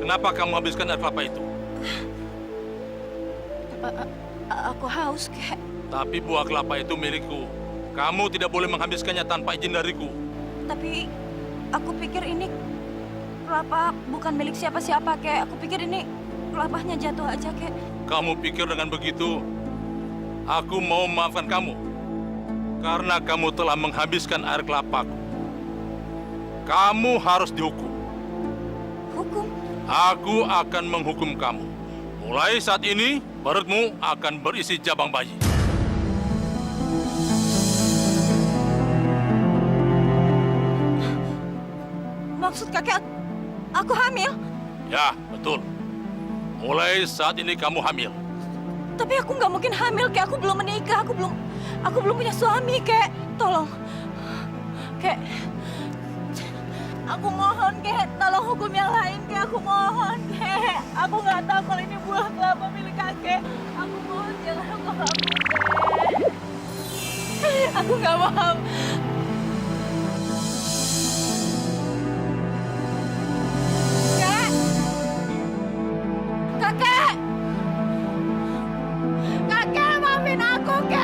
Kenapa kamu habiskan air kelapa itu? Aku haus, kek. Tapi buah kelapa itu milikku. Kamu tidak boleh menghabiskannya tanpa izin dariku. Tapi aku pikir ini kelapa bukan milik siapa-siapa, kek. Aku pikir ini kelapanya jatuh aja, kek. Kamu pikir dengan begitu, aku mau memaafkan kamu? Karena kamu telah menghabiskan air kelapaku. Kamu harus dihukum. Hukum? Aku akan menghukum kamu. Mulai saat ini, perutmu akan berisi jabang bayi. Maksud kakek, aku hamil? Ya, betul. Mulai saat ini kamu hamil. Tapi aku nggak mungkin hamil, kek. Aku belum menikah. Aku belum punya suami, kek. Tolong, kek. Aku mohon, kek. Tolong hukum yang lain, kek. Aku mohon, kek. Aku nggak tahu kalau ini buah kelapa milik kakek. Aku mohon jangan hukum aku, kek. Aku nggak mau. Kek. Kakek. Kakek, maafin aku, kek.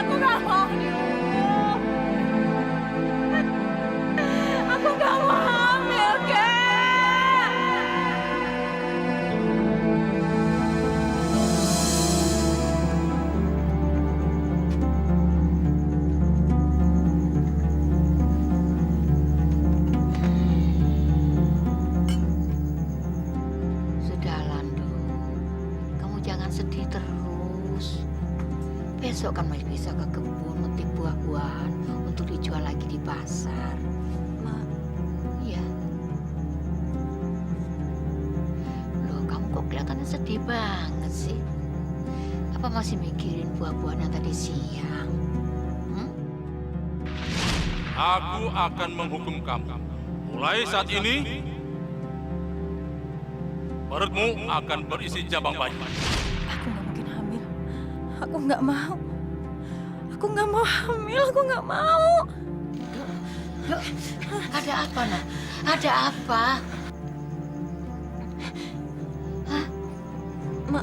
Aku nggak mau dihukum. Aku nggak mau hamil, kek. Sudah, Landu. Kamu jangan sedih terus. Besok kan masih bisa ke kebun metik buah-buahan untuk dijual lagi di pasar. Ma, Iya. Loh, kamu kok kelihatannya sedih banget sih? Apa masih mikirin buah-buahan yang tadi siang? Hmm? Aku akan menghukum kamu. Mulai saat ini, perutmu akan berisi jabang bayi. aku nggak mungkin hamil. Aku nggak mau. Aku nggak mau hamil. Aku nggak mau. Loh, ada apa, Nak? Ada apa? Ma,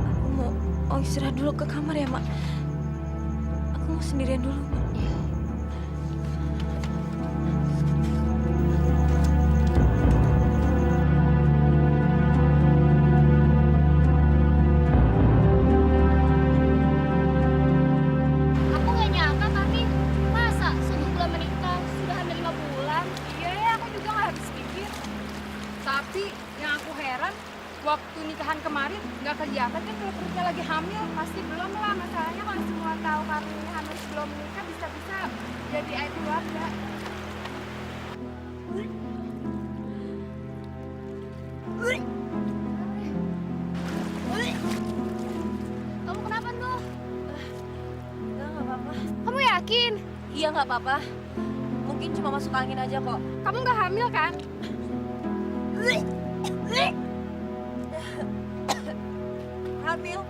aku mau istirahat dulu ke kamar ya, Mak. Aku mau sendirian dulu, Mak. Ya. Aku nggak nyangka tapi masa sebelum menikah sudah hamil 5 bulan. Iya ya, aku juga nggak habis pikir. Tapi yang aku heran waktu nikahan kemarin nggak kelihatan kan kalau perutnya lagi hamil. Pasti belum lah, masalahnya kalau semua tahu kami hamil sebelum menikah bisa-bisa jadi aib keluarga. Kamu kenapa tuh? Enggak apa-apa. Kamu yakin? Iya, nggak apa-apa. Mungkin cuma masuk angin aja kok. Kamu nggak hamil kan? Hamil?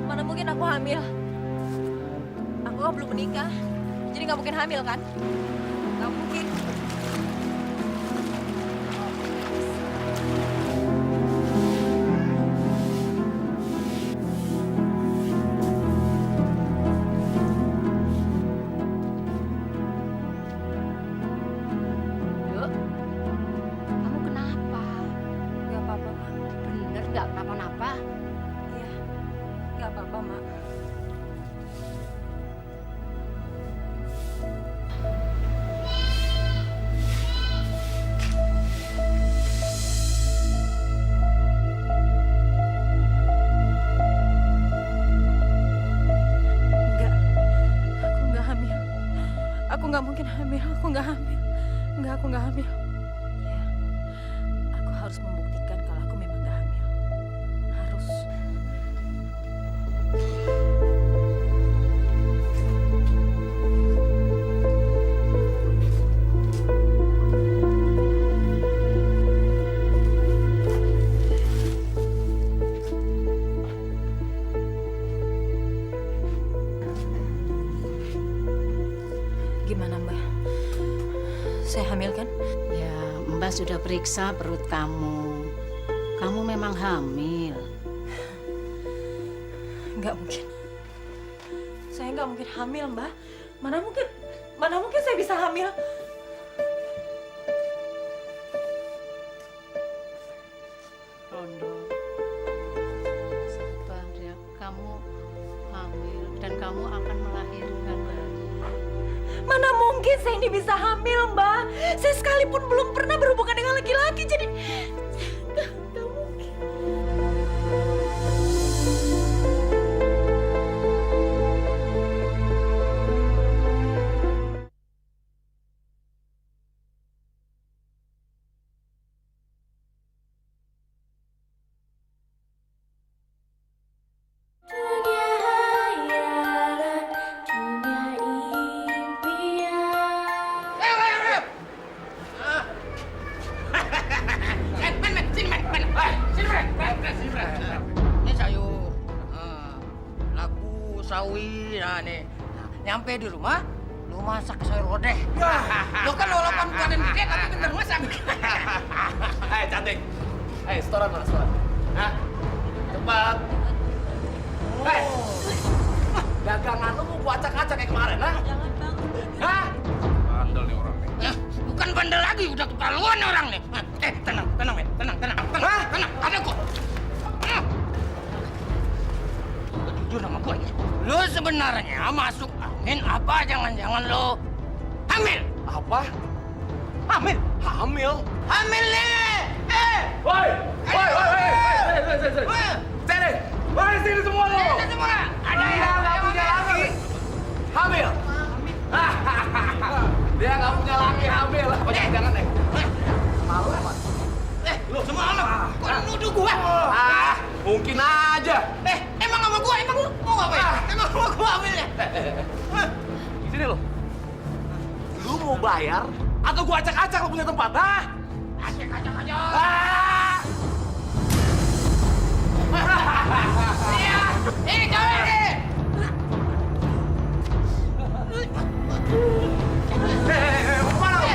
Mana mungkin aku hamil? Aku kan belum menikah. Jadi nggak mungkin hamil kan? Nggak mungkin. Duk, kamu kenapa? Nggak apa-apa, Mak. Bener nggak kenapa-napa? Iya, nggak apa-apa, Mak. Enggak, aku nggak hamil. Aku nggak mungkin hamil. Aku nggak hamil. Enggak, aku nggak hamil. Iya, aku harus membuktikan kalau aku memang nggak hamil. Harus. Saya hamil kan? Ya, Mbak sudah periksa perut kamu. Kamu memang hamil. Nggak mungkin. Saya nggak mungkin hamil, Mbak. Mana mungkin saya bisa hamil? Rondo, sabar ya. Kamu hamil dan kamu akan melahirkan bayi. Mana mungkin saya ini bisa hamil, Mbak? Saya sekalipun belum pernah berhubungan dengan laki-laki, jadi nggak mungkin. Ini sayur, labu, sawi, nah nih. Nyampe di rumah, lu masak sayur lodeh. Lu kan walaupun badan gede tapi bener masak. Hei cantik, hei setoran mana setoran? Hah? Cepat. Hei, dagangan lu mau gua acak-acak kayak kemarin, ha? Hah? Bandel nih orang nih. Bukan bandel lagi, udah keterlaluan orang nih. Tenang, men. Tenang. Ada kok. Lu jujur sama gua ya. Lu sebenarnya masuk angin apa jangan-jangan lu hamil? Apa? Hamil? Hamil? Hamil nih! Woi! Sini! Woi, sini semua lo! Ada semua! Ada Dia yang nggak punya laki! Hamil! Dia nggak punya laki hamil! Apa jangan-jangan nih? Malu amat. Lu semalam kok nuduh gua? Mungkin aja. Emang sama gua? Emang lu mau ngapain? Emang sama gua hamilnya? Sini lo. Lu mau bayar atau gua acak-acak lo punya tempat, ha? Acak aja. Ah! Iya, ini cewek nih. Mau kemana lo?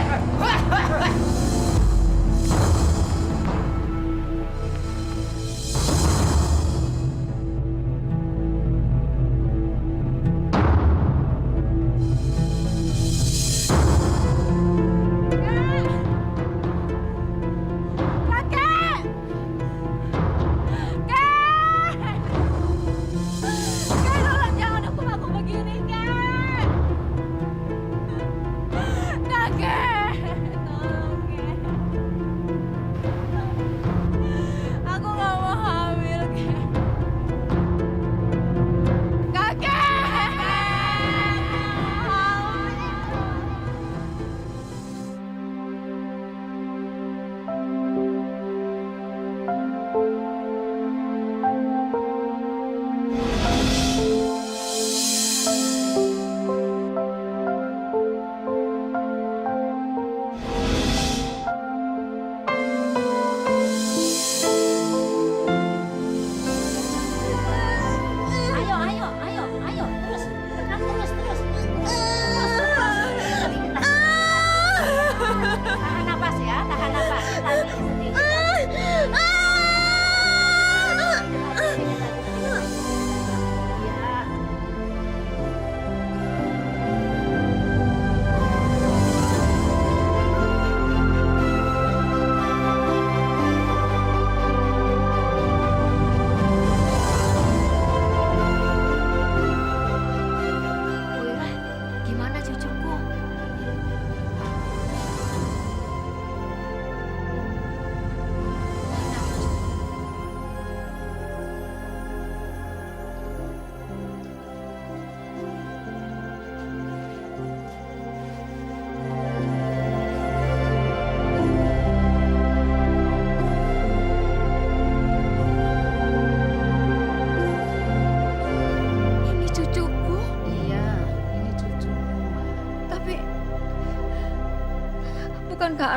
Bukankah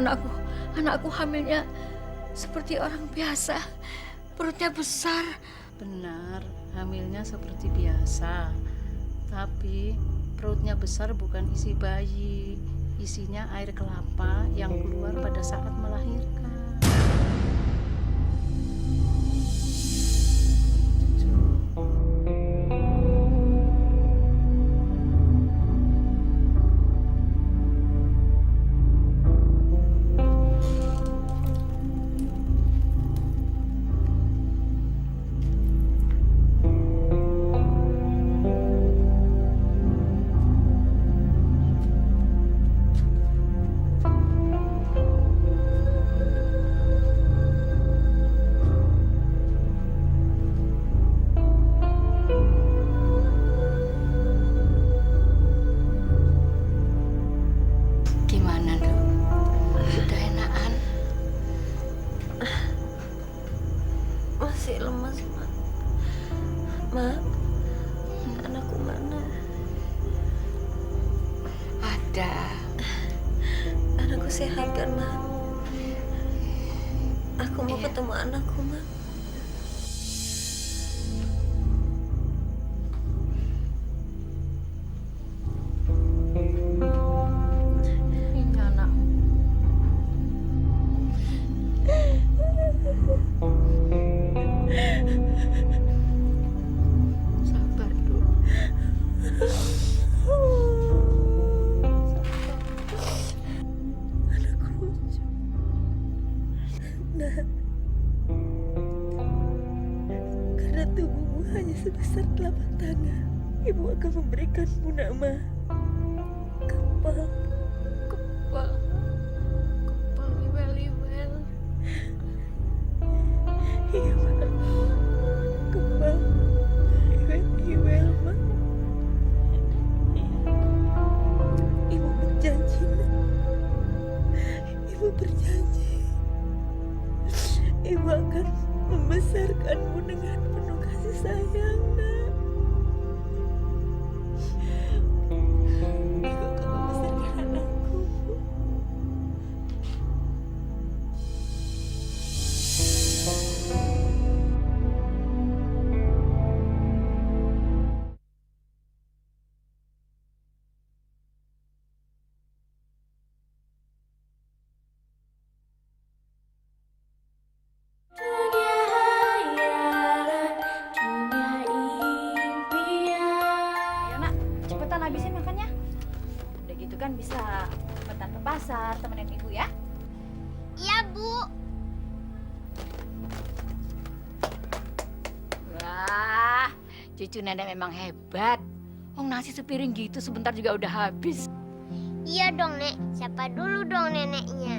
anakku hamilnya seperti orang biasa, perutnya besar. Benar, hamilnya seperti biasa. Tapi perutnya besar bukan isi bayi. Isinya air kelapa yang keluar pada saat melahirkan. Gimana, Dok? Sudah enakan? Masih lemas, Mak. Mak, anakku mana? Ada. Anakku sehat kan, Mak? Aku mau Iya. ketemu anakku, Mak. Ini anak. Sabar, Dok. Anakku lucu. Nah, karena tubuhmu hanya sebesar telapak tangan, ibu akan memberikanmu nama Kepal. Kepal. Kepal liwel-liwel. Iya, Mak. Kepal liwel-liwel, Mak. Iya. Ibu berjanji, Nak. Ibu berjanji. Ibu akan membesarkanmu dengan penuh kasih sayang, Nak. Ibu akan membesarkan anakku, Bu. Ayo nak, cepetan habisin makannya. Udah gitu kan bisa cepetan ke pasar temenin ibu ya. Iya, Bu. Wah, cucu nenek memang hebat. Oh, nasi sepiring gitu sebentar juga udah habis. Iya dong, Nek. Siapa dulu dong neneknya?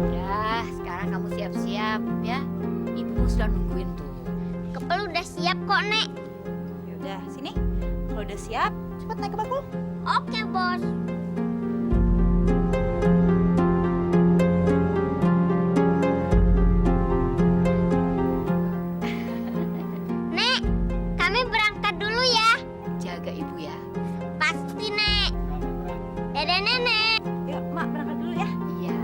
Udah, sekarang kamu siap-siap ya. Ibu sudah nungguin tuh. Kepel udah siap kok, Nek. Yaudah, sini. Kalau udah siap, cepat naik ke bakul. Oke, Bos. Nek, kami berangkat dulu ya. Jaga ibu ya. Pasti, Nek. Dadah, Nenek. Yuk, Mak berangkat dulu ya. Iya.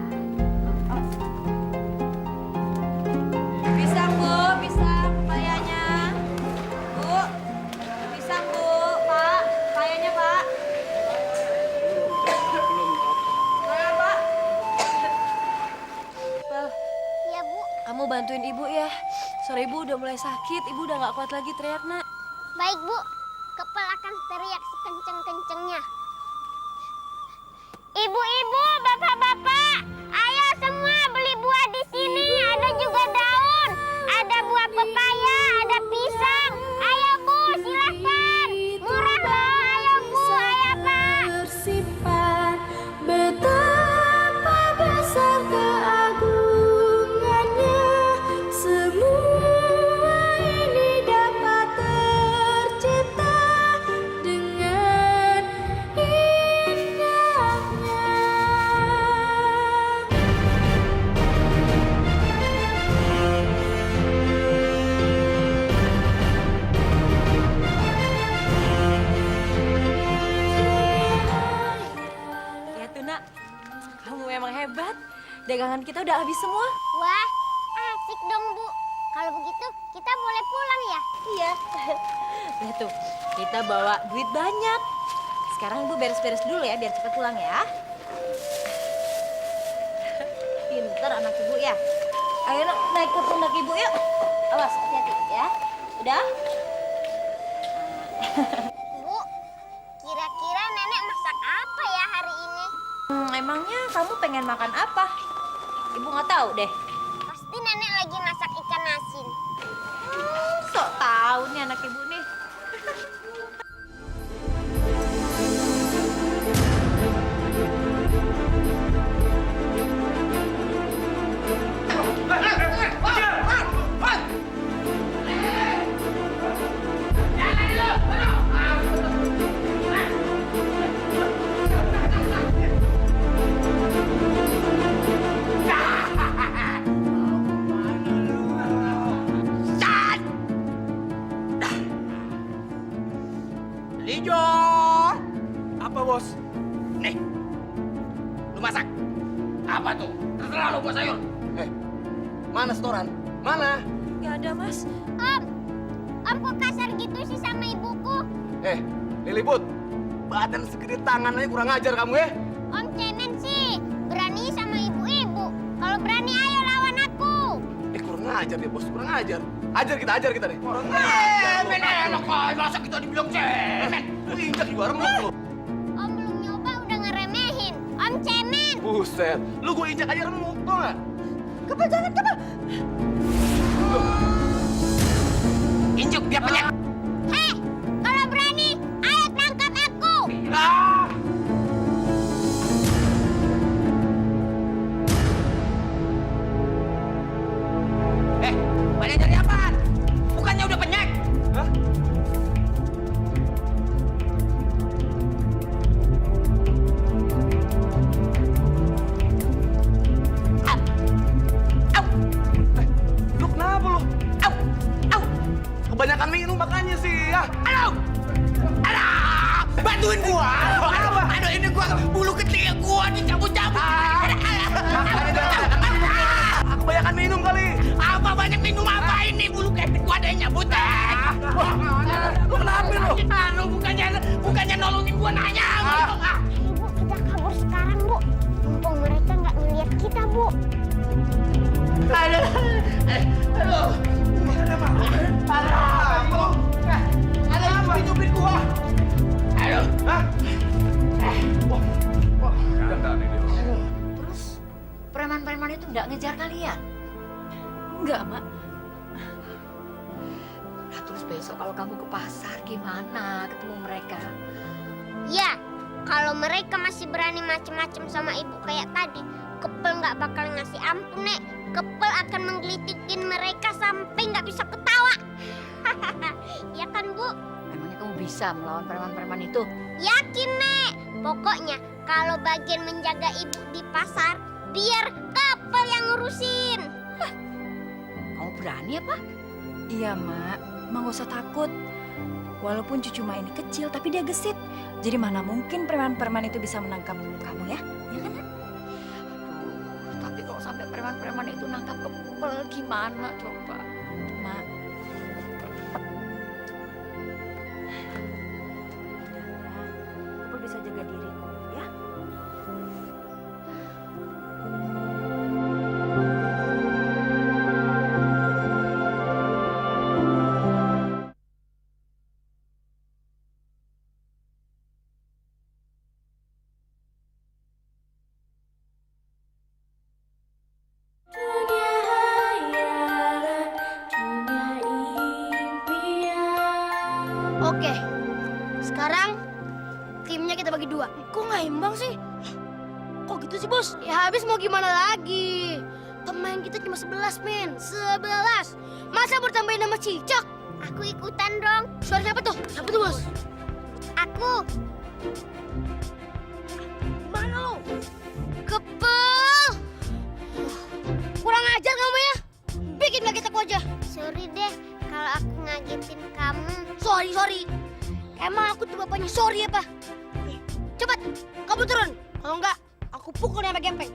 Pisang, Bu. Pisang pepayanya. Bu. Pisang, Bu. Pak. Pepayanya, Pak. Pepaya, Pak. Pel, Iya, Bu. kamu bantuin ibu ya. Sore ibu udah mulai sakit. Ibu udah gak kuat lagi teriak, Nak. Baik, Bu. Kepel akan teriak sekenceng-kencengnya. Ibu-ibu, bapak-bapak, ayo semua beli buah di sini. Ada juga daun, ada buah pepaya, ada pisang. Ayo Bu, silakan. Murah loh, ayo Bu, ayo Pak. Tersimpan betapa besar keagungannya, semua ini dapat tercipta dengan indahnya. Ya tuh, Nak. Kamu memang hebat. Dagangan kita udah habis semua. Wah, asik dong Bu. Kalau begitu kita boleh pulang ya? Iya. Lihat tuh, kita bawa duit banyak. Sekarang Ibu beres-beres dulu ya, biar cepat pulang ya. Pinter anak Ibu ya. Ayo nak, naik ke pundak Ibu yuk. Awas, hati-hati ya. Udah? Bu, kira-kira nenek masak apa ya hari ini? Emangnya kamu pengen makan apa? Ibu nggak tahu deh. Pasti nenek lagi masak ikan asin. Sok tahu nih anak Ibu nih. Lijo! Apa, Bos? Nih, lu masak. Apa tuh? Terserah lu buat sayur. Mana setoran? Mana? Gak ada, Mas. Om kok kasar gitu sih sama ibuku? Liliput, badan segede tangan aja kurang ajar kamu ya. Om Cenen sih berani sama ibu-ibu. Kalau berani ayo lawan aku. Kurang ajar dia, Bos. Kurang ajar. Ajar kita nih. Kurang ajar. Men enak aja, masa kita dibilang cemen. Lu injak juga remuk lu. Om belum nyoba udah ngeremehin. Om Cenen. Buset, lu gue injak aja remuk, tau gak? Kepal jangan kepal. Injuk dia penyek. Hei, kalau berani ayo tangkap aku. Banyak nyari apaan? Bukannya udah penyek? Hah? Lu kenapa lu? Kebanyakan minum makanya sih ya. Aduh! Bantuin gua! Aduh, ini gua bulu ketiak gua dicabut-cabut. Kebanyakan minum kali. Apa banyak minum apa ini? Bulu kepit gua ada yang nyabut. Lu kenapa lu? Aduh, bukannya nolongin gua nanya. Ibu kita kabur sekarang bu. Mumpung mereka nggak ngeliat kita bu. Aduh. Hidupin gua. Aduh. Terus preman-preman itu nggak ngejar kalian? Enggak, Mak. Nah, terus besok kalau kamu ke pasar gimana ketemu mereka? Ya, kalau mereka masih berani macem-macem sama ibu kayak tadi, Kepel nggak bakal ngasih ampun, Nek. Kepel akan menggelitikkan mereka sampai nggak bisa ketawa. Ya kan, Bu? Emangnya kamu bisa melawan preman-preman itu? Yakin, Nek. Pokoknya kalau bagian menjaga ibu di pasar, biar Kepel yang ngurusin. Kamu berani apa? Iya, Mak. Mak nggak usah takut. Walaupun cucu Mak ini kecil, tapi dia gesit. Jadi mana mungkin preman-preman itu bisa menangkap kamu ya? Ya kan? Tapi kalau sampai preman-preman itu nangkap Kepel gimana coba? Mak. Kepel bisa jaga diri kok, ya? Dunia hayalan, dunia impian. Oke, sekarang timnya kita bagi dua. Kok nggak imbang sih? Kok gitu sih, Bos? Ya habis mau gimana lagi? Pemain kita cuma 11, men. 11. Masa bertambahin nama Cicak? Aku ikutan dong. Suara siapa tuh? Siapa tuh, Bos? Aku. Mana lo? Kepel. Kurang ajar kamu ya. Bikin ngaget aku aja. Sorry deh kalau aku ngagetin kamu. Sorry. Emang aku tuh bapaknya sorry apa? Cepat, kamu turun. Kalau enggak, aku pukul sampai gempeng.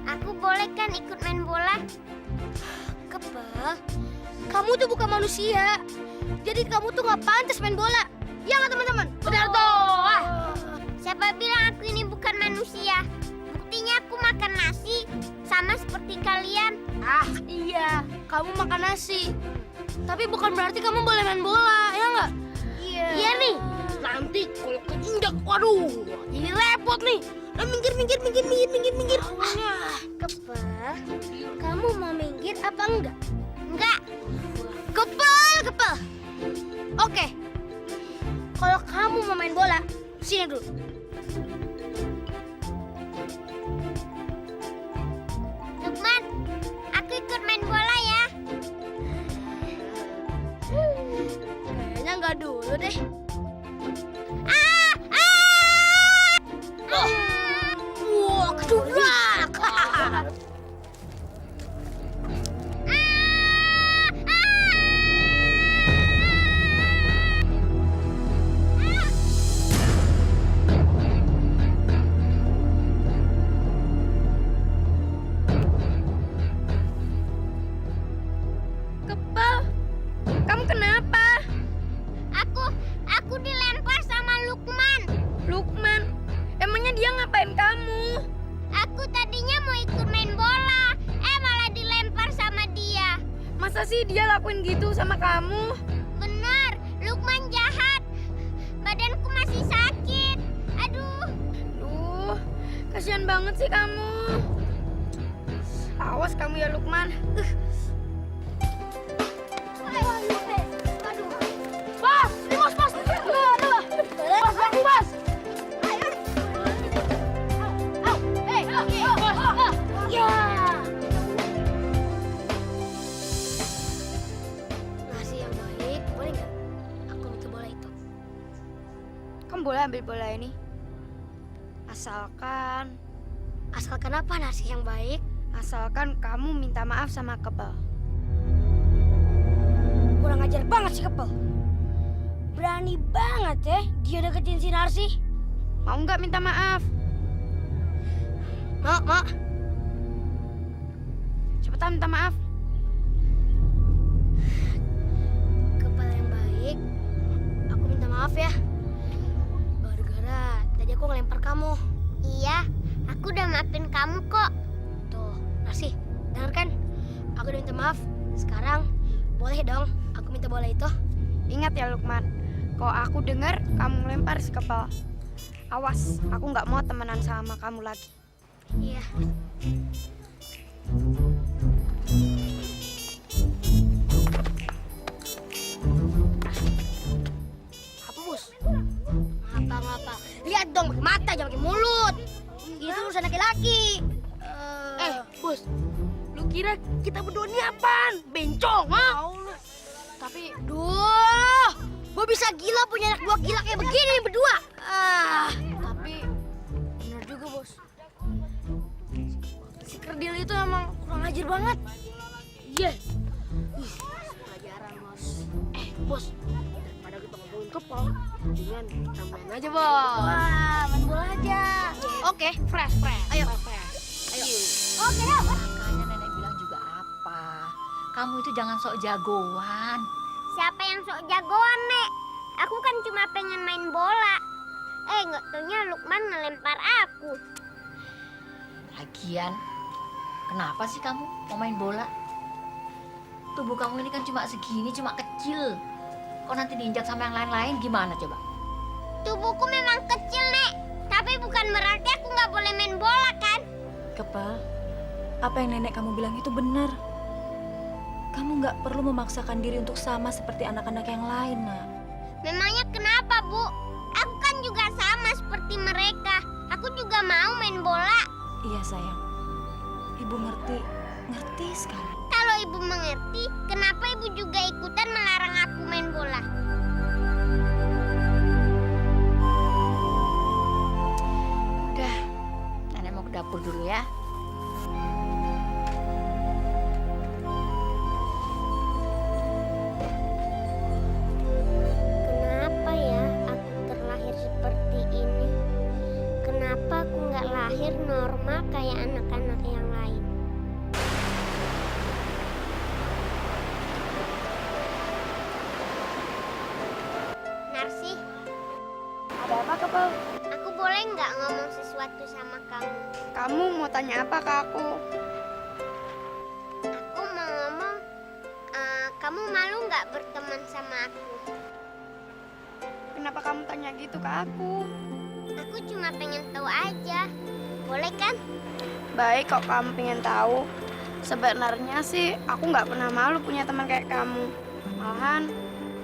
Aku boleh kan ikut main bola? Kepel, kamu tuh bukan manusia. Jadi kamu tuh nggak pantas main bola. Ya nggak teman-teman? Benar toh. Siapa bilang aku ini bukan manusia? Buktinya aku makan nasi sama seperti kalian. Ah iya, kamu makan nasi. Tapi bukan berarti kamu boleh main bola, ya nggak? Iya. Iya nih. Nanti kalau keinjak, waduh, jadi repot nih. Nah, minggir. Kepel, kamu mau minggir apa enggak? Enggak. Kepel. Oke. Kalau kamu mau main bola, sini dulu. Lukman, aku ikut main bola ya. Kayaknya enggak dulu deh. Wah, kedubrak. Kepel, kamu kenapa? Aku dilempar sama Lukman. Lukman, emangnya dia ngapain kamu? Aku tadinya mau ikut main bola, malah dilempar sama dia. Masa sih dia lakuin gitu sama kamu? Benar, Lukman jahat. Badanku masih sakit. Aduh. Duh, kasihan banget sih kamu. Awas kamu ya Lukman. Bos, ini bos. Bos. Ya. Nasi yang baik, boleh nggak? Aku minta bola itu. Kamu boleh ambil bola ini. Asalkan Apa nasi yang baik? Asalkan kamu minta maaf sama Kepel. Kurang ajar banget sih Kepel. Berani banget ya dia deketin si Narsi. Mau nggak minta maaf? Mak. Cepetan minta maaf. Kepel yang baik, aku minta maaf ya. Gara-gara tadi aku ngelempar kamu. Iya, aku udah maafin kamu kok. Tuh, Narsi, denger kan? Aku udah minta maaf. Sekarang boleh dong aku minta bola itu. Ingat ya Lukman, kalau aku dengar kamu ngelempar si Kepel, awas, aku nggak mau temenan sama kamu lagi. Iya. Apa bos? Ngapa? Lihat dong pakai mata, jangan pakai mulut. Ini tuh urusan laki-laki. Bos, lu kira kita berdua ini apaan? Bencong, ha? Tapi, gue bisa gila punya anak buah gila kayak begini berdua. Tapi benar juga bos. Si Kerdil itu emang kurang ajar banget. Iya. Pelajaran bos. Bos, daripada kita ngomongin Kepel, mendingan kita main aja bos. Wah, main bola aja. Oke, fresh. Ayo. Oke, yuk. Makanya nenek bilang juga apa? Kamu itu jangan sok jagoan. Siapa yang sok jagoan, Nek? Aku kan cuma pengen main bola. Nggak taunya Lukman ngelempar aku. Lagian, kenapa sih kamu mau main bola? Tubuh kamu ini kan cuma segini, cuma kecil. Kok nanti diinjak sama yang lain-lain gimana coba? Tubuhku memang kecil, Nek. Tapi bukan berarti aku nggak boleh main bola, kan? Kepel, apa yang nenek kamu bilang itu benar. Kamu nggak perlu memaksakan diri untuk sama seperti anak-anak yang lain, Nak. Memangnya kenapa, Bu? Aku kan juga sama seperti mereka. Aku juga mau main bola. Iya, sayang. Ibu ngerti sekali. Kalau Ibu mengerti, kenapa Ibu juga ikutan melarang aku main bola? Udah, nenek mau ke dapur dulu ya. Kenapa ya aku terlahir seperti ini? Kenapa aku nggak lahir normal kayak anak-anak yang lain? Kepel? Aku boleh nggak ngomong sesuatu sama kamu? Kamu mau tanya apa ke aku? Aku mau ngomong, kamu malu nggak berteman sama aku? Kenapa kamu tanya gitu ke aku? Aku cuma pengen tahu aja. Boleh kan? Baik kok kamu pengen tahu. Sebenarnya sih aku nggak pernah malu punya teman kayak kamu. Malahan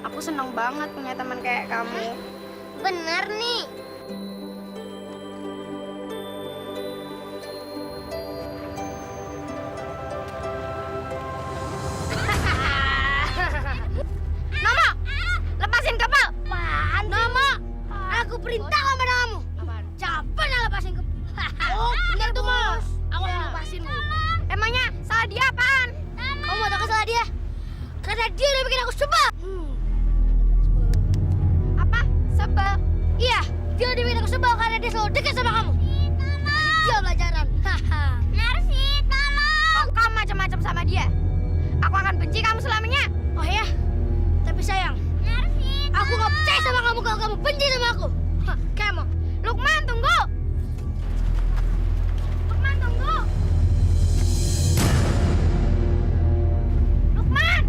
aku senang banget punya teman kayak kamu. Bener nih. Nomo, lepasin kapal. Nomo, aku perintah sama kamu. Jangan pernah lepasin kapal. Oh, bener tuh Mas. Awas lepasin lu. Emangnya salah dia apaan? Kamu mau tahu salah dia? Karena dia udah bikin aku sebel. Apa? Sebel? Iya, dia udah bikin aku sebel karena dia selalu dekat sama kamu. Dia pelajaran. Narsi, tolong. Kamu macam-macam sama dia. Aku akan benci kamu selamanya. Oh ya? Tapi sayang, Narsi, aku gak percaya sama kamu kalau kamu benci sama aku. Kamu, Lukman tunggu. Lukman tunggu. Lukman.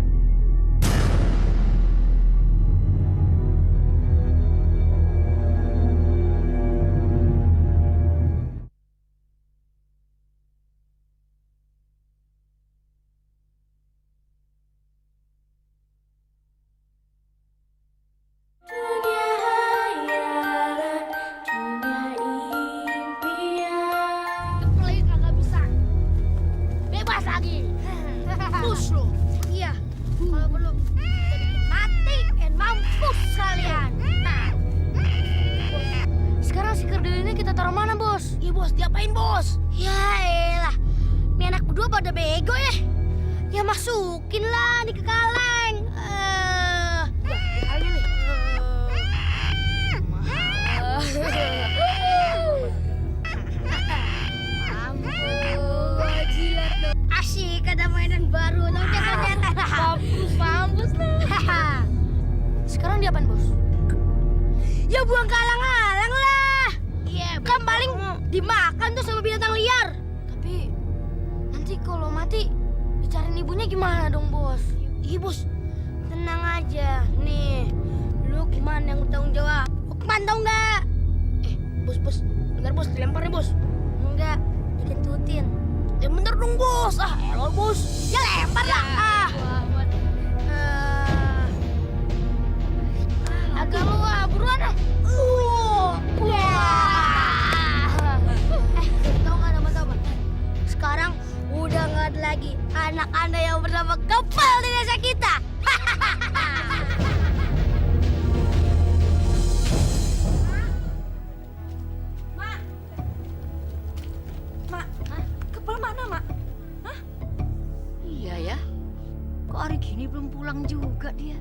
Dunia hayalan, dunia impian. Kepelai kagak bisa. Bebas lagi. Mampus lo. Iya. Kalau perlu mati dan mampus kalian. Nah. Sekarang si kerdil ini kita taruh mana, Bos? Iya, Bos. Diapain, Bos? Ya elah. Ini anak berdua pada bego ya. Ya masukin lah nih ke kaleng. Kaleng nih. Asik, ada mainan baru. Mampus lu. Sekarang diapain, Bos? Ya buang ke alang-alang lah. Iya, kan paling dimakan tuh sama binatang liar. Tapi nanti kalau mati dicariin ibunya gimana dong, Bos? Iya, Bos. Tenang aja. Nih, Lukman yang bertanggung jawab. Lukman tahu nggak? Bos. Bentar, Bos. Dilempar nih, Bos. Enggak, dikentutin. Ya bener dong, Bos. Ah, elah, Bos. Ya lempar lah. Agak lu buruan ah. Tahu nggak nama-nama? Sekarang udah nggak ada lagi anak anda yang bernama Kepel di desa kita. Mak, Kepel mana, Mak? Iya ya. Kok hari gini belum pulang juga dia?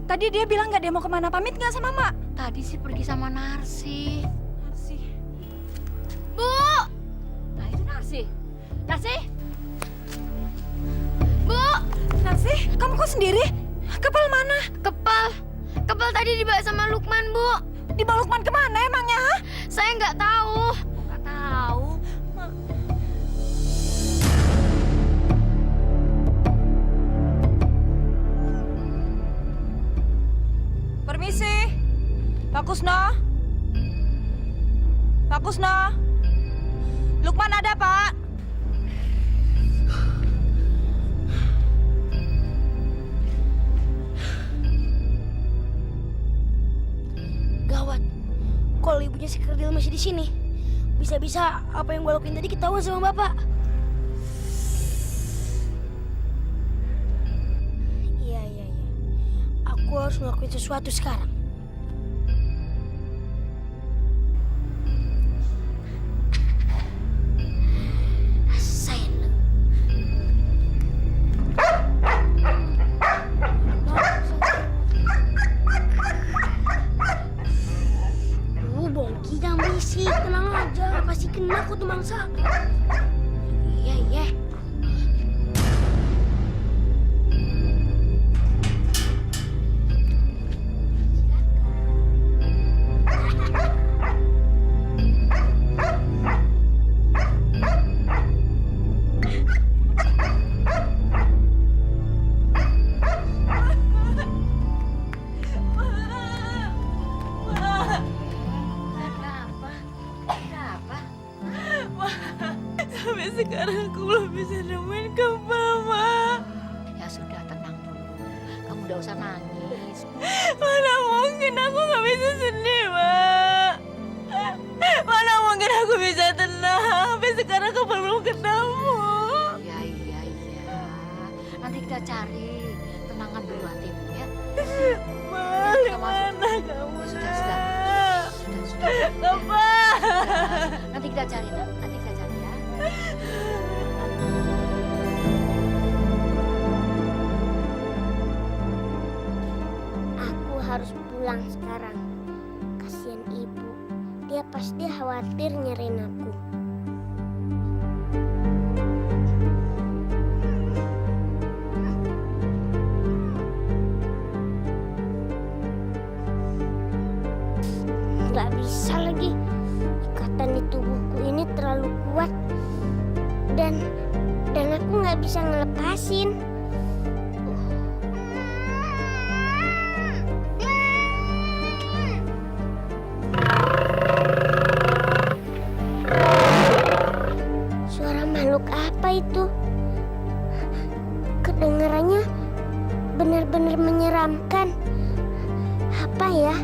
Tadi dia bilang nggak dia mau kemana, pamit nggak sama Mak? Tadi sih pergi sama Narsi. Narsi. Bu! Nah itu Narsi. Narsi? Bu! Narsi, kamu kok sendiri? Kepel mana? Kepel tadi dibawa sama Lukman, Bu. Dibawa Lukman kemana emangnya? Ha? Saya nggak tahu. Nggak tahu. Permisi. Pak Kusno. Pak Kusno. Lukman ada, Pak. Gawat. Kalau ibunya si Kerdil masih di sini, bisa-bisa apa yang gue lakuin tadi ketahuan sama Bapak. Iya. Aku harus ngelakuin sesuatu sekarang. Rasain lu. Bongki jangan berisik, tenang aja. Pasti kena kok tuh mangsa. Iya. sekarang aku belum bisa nemuin Kebal, Ma. Ya sudah, tenang dulu. Kamu udah usah nangis. Mana mungkin aku nggak bisa sedih, Ma. Mana mungkin aku bisa tenang. Sampai sekarang Kebal belum ketemu. Iya. Nanti kita cari. Tenangkan dulu hatimu ya. Ma, di mana kamu? Sudah. Kebal. Nanti kita cari, Nak. Nanti kita cari ya. Aku harus pulang sekarang. Kasihan ibu. Dia pasti khawatir nyariin aku. Gak bisa lagi. Ikatan di tubuhku ini terlalu kuat. Dan aku gak bisa ngelepasin. Suara makhluk apa itu? Kedengarannya benar-benar menyeramkan. Apa ya?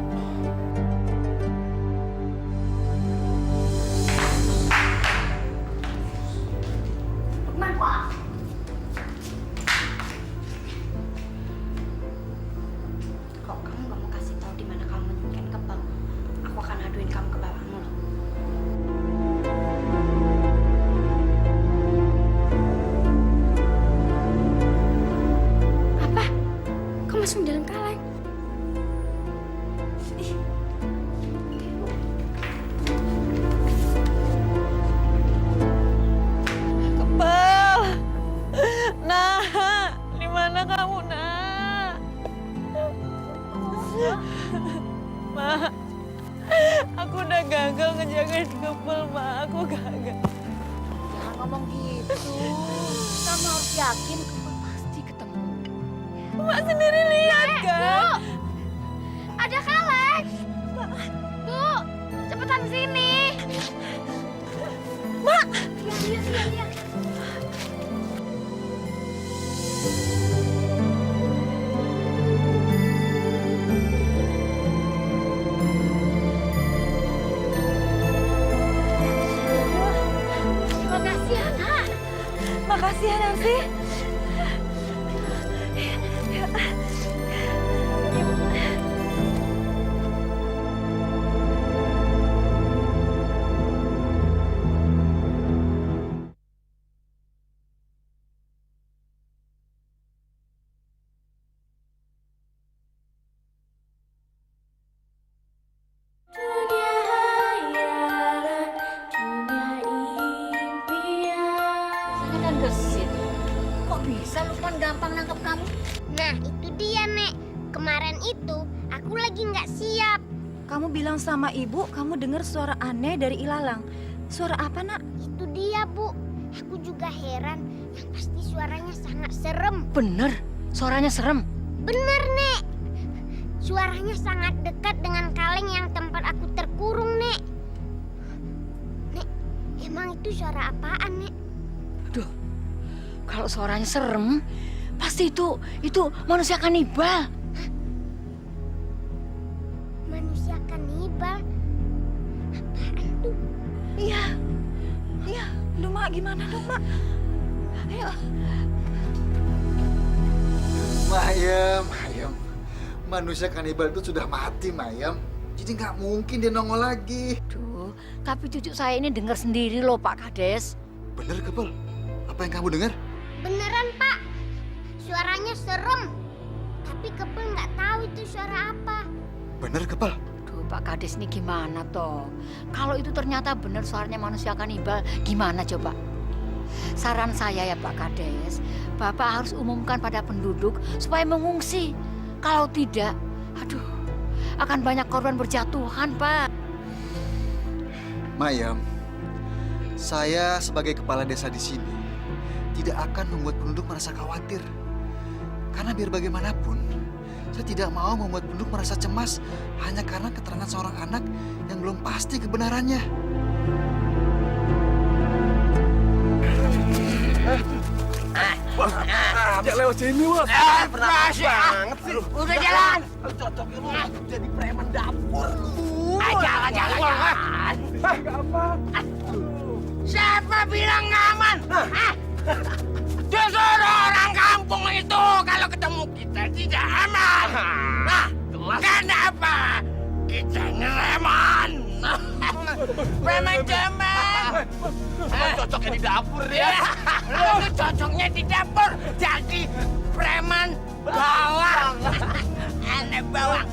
Kok kamu gak mau kasih tahu di mana kamu menyembunyikan Kebal? Aku akan aduin kamu ke bapakmu loh. Apa? Kau masuk dalam kaleng? Kebal. Nah, di mana kamu, Nak? Ma, aku udah gagal ngejagain Kebal, Ma. Aku gagal. Jangan ngomong gitu. Kamu harus yakin Kebal pasti ketemu. Ma sendiri lihat kan? Ada kaleng. Bu, cepetan sini. Iya. Terima kasih, Anak. Makasih ya, Nancy. Dunia hayalan, dunia impian. Sangat gesit. Kok bisa Lukman gampang nangkep kamu? Nah, itu dia, Nek. Kemarin itu aku lagi nggak siap. Kamu bilang sama ibu, kamu dengar suara aneh dari ilalang. Suara apa, Nak? Itu dia, Bu. Aku juga heran. Yang pasti suaranya sangat serem. Bener, suaranya serem. Bener, Nek. Suaranya sangat dekat dengan kaleng yang tempat aku terkurung, Nek. Nek, emang itu suara apaan, Nek? Duh, kalau suaranya serem, pasti itu manusia kanibal. Manusia kanibal? Apaan tuh? Iya. Duh, Mak, gimana dong, Mak? Ayo. Mayam. Manusia kanibal itu sudah mati, Mayam. Jadi nggak mungkin dia nongol lagi. Duh, tapi cucu saya ini dengar sendiri loh, Pak Kades. Bener, Kebal? Apa yang kamu dengar? Beneran, Pak. Suaranya serem. Tapi Kebal nggak tahu itu suara apa. Bener, Kebal? Duh, Pak Kades ini gimana toh? Kalau itu ternyata benar suaranya manusia kanibal, gimana coba? Saran saya ya Pak Kades, Bapak harus umumkan pada penduduk supaya mengungsi. Kalau tidak, aduh, akan banyak korban berjatuhan, Pak. Mayam, saya sebagai kepala desa di sini tidak akan membuat penduduk merasa khawatir. Karena biar bagaimanapun, saya tidak mau membuat penduduk merasa cemas hanya karena keterangan seorang anak yang belum pasti kebenarannya. Bos, ajak lewat sini, Bos. Pernah banget sih. Udah jalan. Cocoknya lu jadi preman dapur lu. Jangan. Enggak apa. Siapa bilang nggak aman? Justru orang kampung itu kalau ketemu kita tidak aman. Nah, kenapa? Kita ngereman. Preman cemen. Cocoknya di dapur ya. Lu tuh cocoknya di dapur. Jadi preman bawang. Aneh bawang.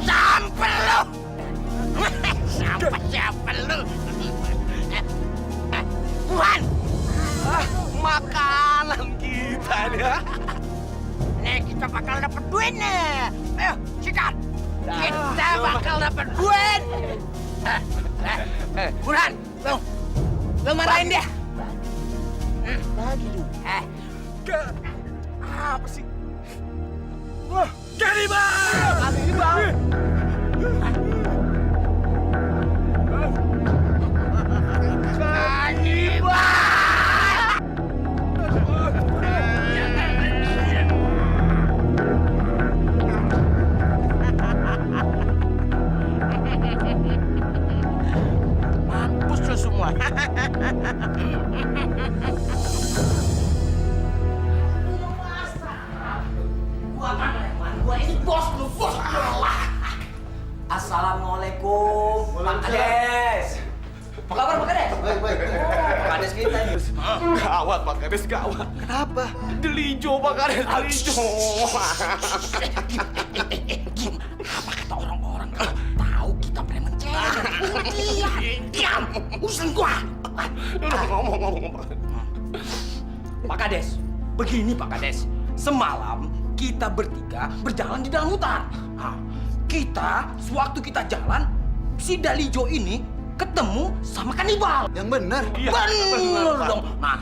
Sampai lu. Siapa lu? Tuhan. Makanan kita nih. Nih kita bakal dapet duit nih. Ayo sikat. Kita bakal dapet duit. Burhan, lu marahin dia. Lagi lu. Apa sih? Wah, kanibal. Mampus lu semua. Gua ini bos lu, bos. Assalamualaikum, Pak Kades. Apa kabar Pak Kades? Baik. Pak Kades kita ini. Gawat Pak Kades, gawat. Kenapa? Delijo Pak Kades, delijo. Diam. Apa kata orang-orang kalau tahu kita preman cewek? Diam. Urusan gua. Ngomong Pak. Pak Kades, begini Pak Kades. Semalam kita bertiga berjalan di dalam hutan. Nah, sewaktu kita jalan, si Dalijo ini ketemu sama kanibal. Yang benar. Bener dong. Nah,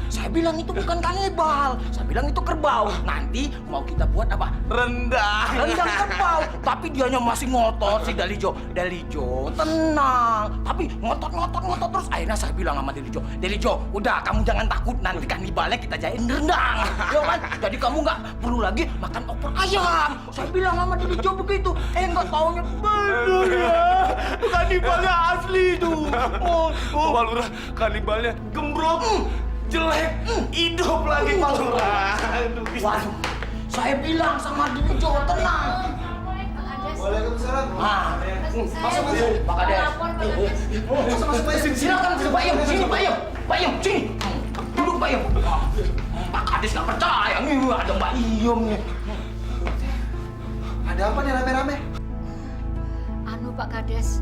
saya bilang itu bukan kanibal. Saya bilang itu kerbau. Nanti mau kita buat apa? Rendang kerbau. Tapi dianya masih ngotot si Dalijo. Dalijo, tenang. Tapi ngotot terus. Akhirnya saya bilang sama Dalijo, udah kamu jangan takut. Nanti kanibalnya kita jadiin rendang. Ya kan? Jadi kamu nggak perlu lagi makan opor ayam. Saya bilang sama Dalijo begitu. Nggak taunya bener ya. Kanibalnya asli itu. Pak Lurah, kanibalnya gembrot, jelek, hidup lagi Pak Lurah. Waduh, saya bilang sama Dilijo tenang. Waalaikumsalam. Nah, masuk Pak Kades. Masuk. Silakan Pak Yem, sini Pak Yem, sini. Duduk Pak Yem. Pak Kades nggak percaya nih ada Mbak Yem nih. Ada apa nih rame-rame? Anu Pak Kades,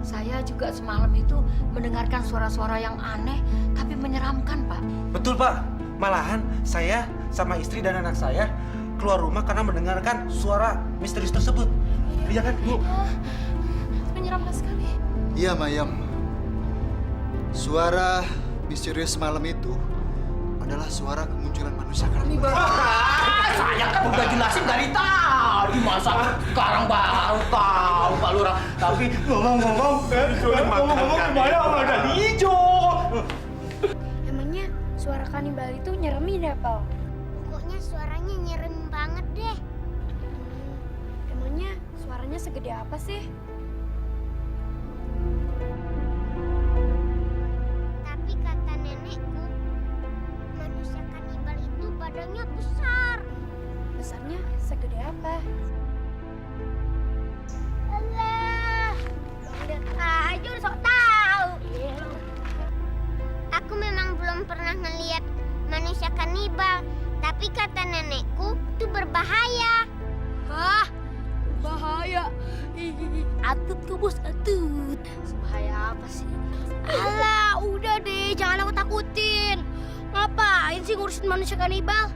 saya juga semalam itu mendengarkan suara-suara yang aneh tapi menyeramkan, Pak. Betul, Pak. Malahan saya sama istri dan anak saya keluar rumah karena mendengarkan suara misterius tersebut. Iya kan, Bu? Menyeramkan sekali. Iya, Mayam. Suara misterius malam itu adalah suara kemunculan manusia kanibal. Saya kan udah jelasin dari tadi, masa sekarang baru tahu Pak Lurah. Tapi ngomong-ngomong gimana sama Dalijo? Emangnya suara kanibal itu nyeremin ya, Pak? Pokoknya suaranya nyerem banget deh. Emangnya suaranya segede apa sih? Tapi kata nenekku, manusia kanibal itu badannya besar. Besarnya segede apa? Alah, lihat aja udah sok tahu. Aku memang belum pernah ngelihat manusia kanibal, tapi kata nenekku itu berbahaya. Hah? Bahaya. Atut ke bos, atut. Bahaya apa sih? Alah, udah deh, jangan aku takutin. Ngapain sih ngurusin manusia kanibal?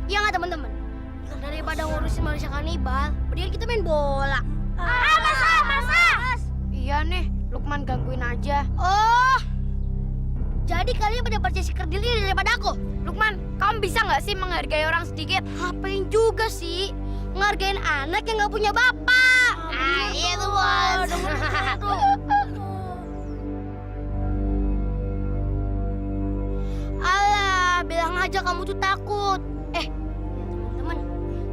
Ya nggak teman-teman? Daripada ngurusin manusia kanibal, mendingan kita main bola. Masa? Iya nih, Lukman gangguin aja. Oh, jadi kalian pada percaya si kerdil ini daripada aku? Lukman, kamu bisa nggak sih menghargai orang sedikit? Ngapain juga sih? ngargain anak yang nggak punya bapak. Iya tuh bos. Alah, bilang aja kamu tuh takut. Teman-teman,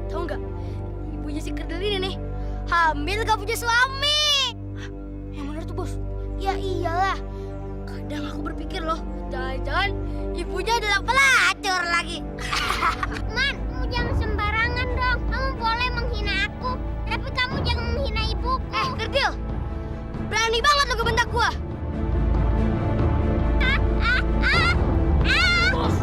tahu nggak? Ibunya si Kerdil ini nih hamil gak punya suami. Yang bener tuh bos. Ya iyalah. Kadang aku berpikir loh, jangan-jangan ibunya adalah pelacur lagi. Man, kamu jangan sembarangan dong. Kamu boleh menghina aku, tapi kamu jangan menghina ibuku. Kerdil, berani banget lo ngebentak gua. Bos.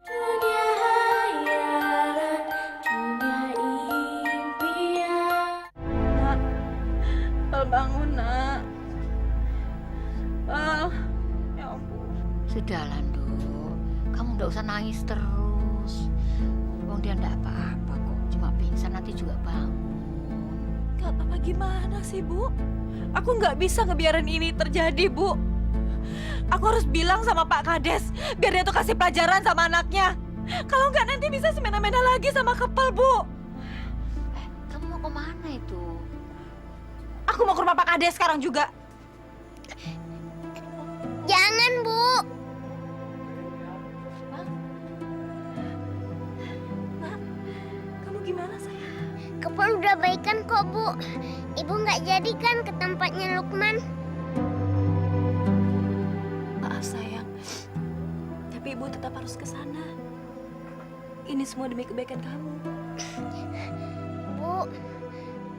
Dunia hayalan, dunia impian. Nak, Al bangun nak. Al, ya ampun. Sudah, Lando. Kamu nggak usah nangis terus. Wong dia nggak apa-apa kok. Cuma pingsan, nanti juga bangun. Gak apa-apa gimana sih, Bu? Aku nggak bisa ngebiarin ini terjadi, Bu. Aku harus bilang sama Pak Kades, biar dia tuh kasih pelajaran sama anaknya. Kalau nggak nanti bisa semena-mena lagi sama Kepel, Bu. Kamu mau kemana itu? Aku mau ke rumah Pak Kades sekarang juga. Jangan, Bu. Kamu gimana, sayang? Kepel udah baikan kok, Bu. Ibu nggak jadi kan ke tempatnya Lukman. Maaf, sayang. Tapi Ibu tetap harus ke sana. Ini semua demi kebaikan kamu. Bu,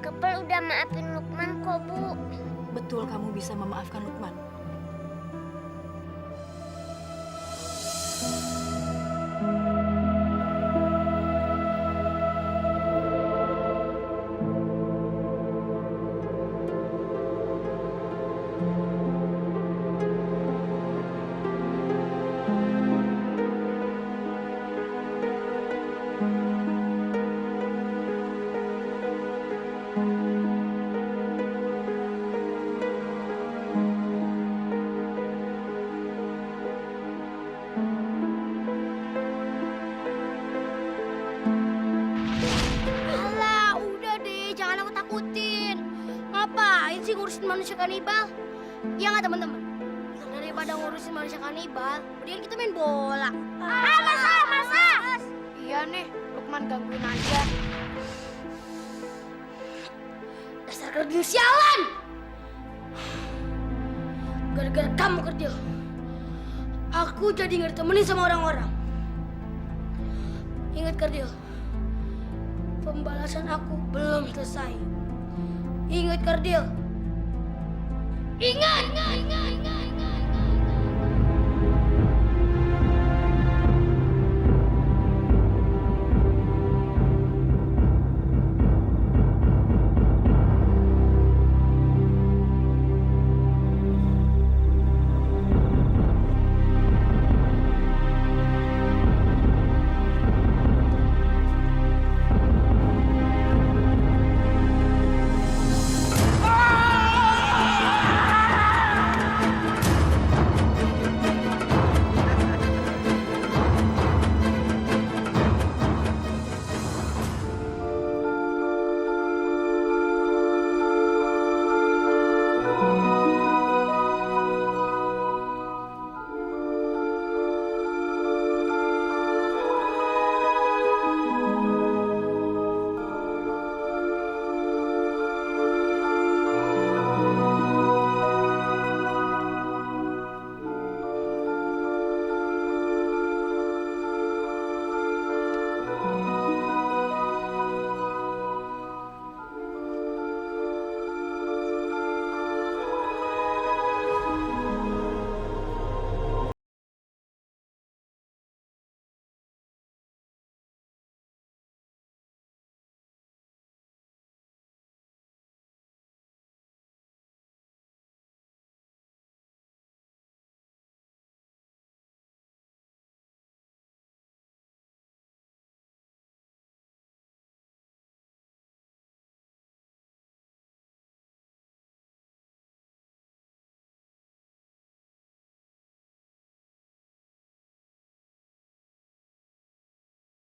Kepel udah maafin Lukman kok, Bu. Betul kamu bisa memaafkan Lukman. Alah, udah deh, jangan aku takutin. Ngapain sih ngurusin manusia kanibal? Ya nggak teman-teman? Daripada ngurusin manusia kanibal, mendingan kita main bola. Masa? Iya nih, Lukman gangguin aja. Dasar Kerdil sialan! Gara-gara kamu Kerdil, aku jadi nggak ditemenin sama orang-orang. Ingat Kerdil, pembalasan aku belum selesai. Ingat Kerdil. Ingat.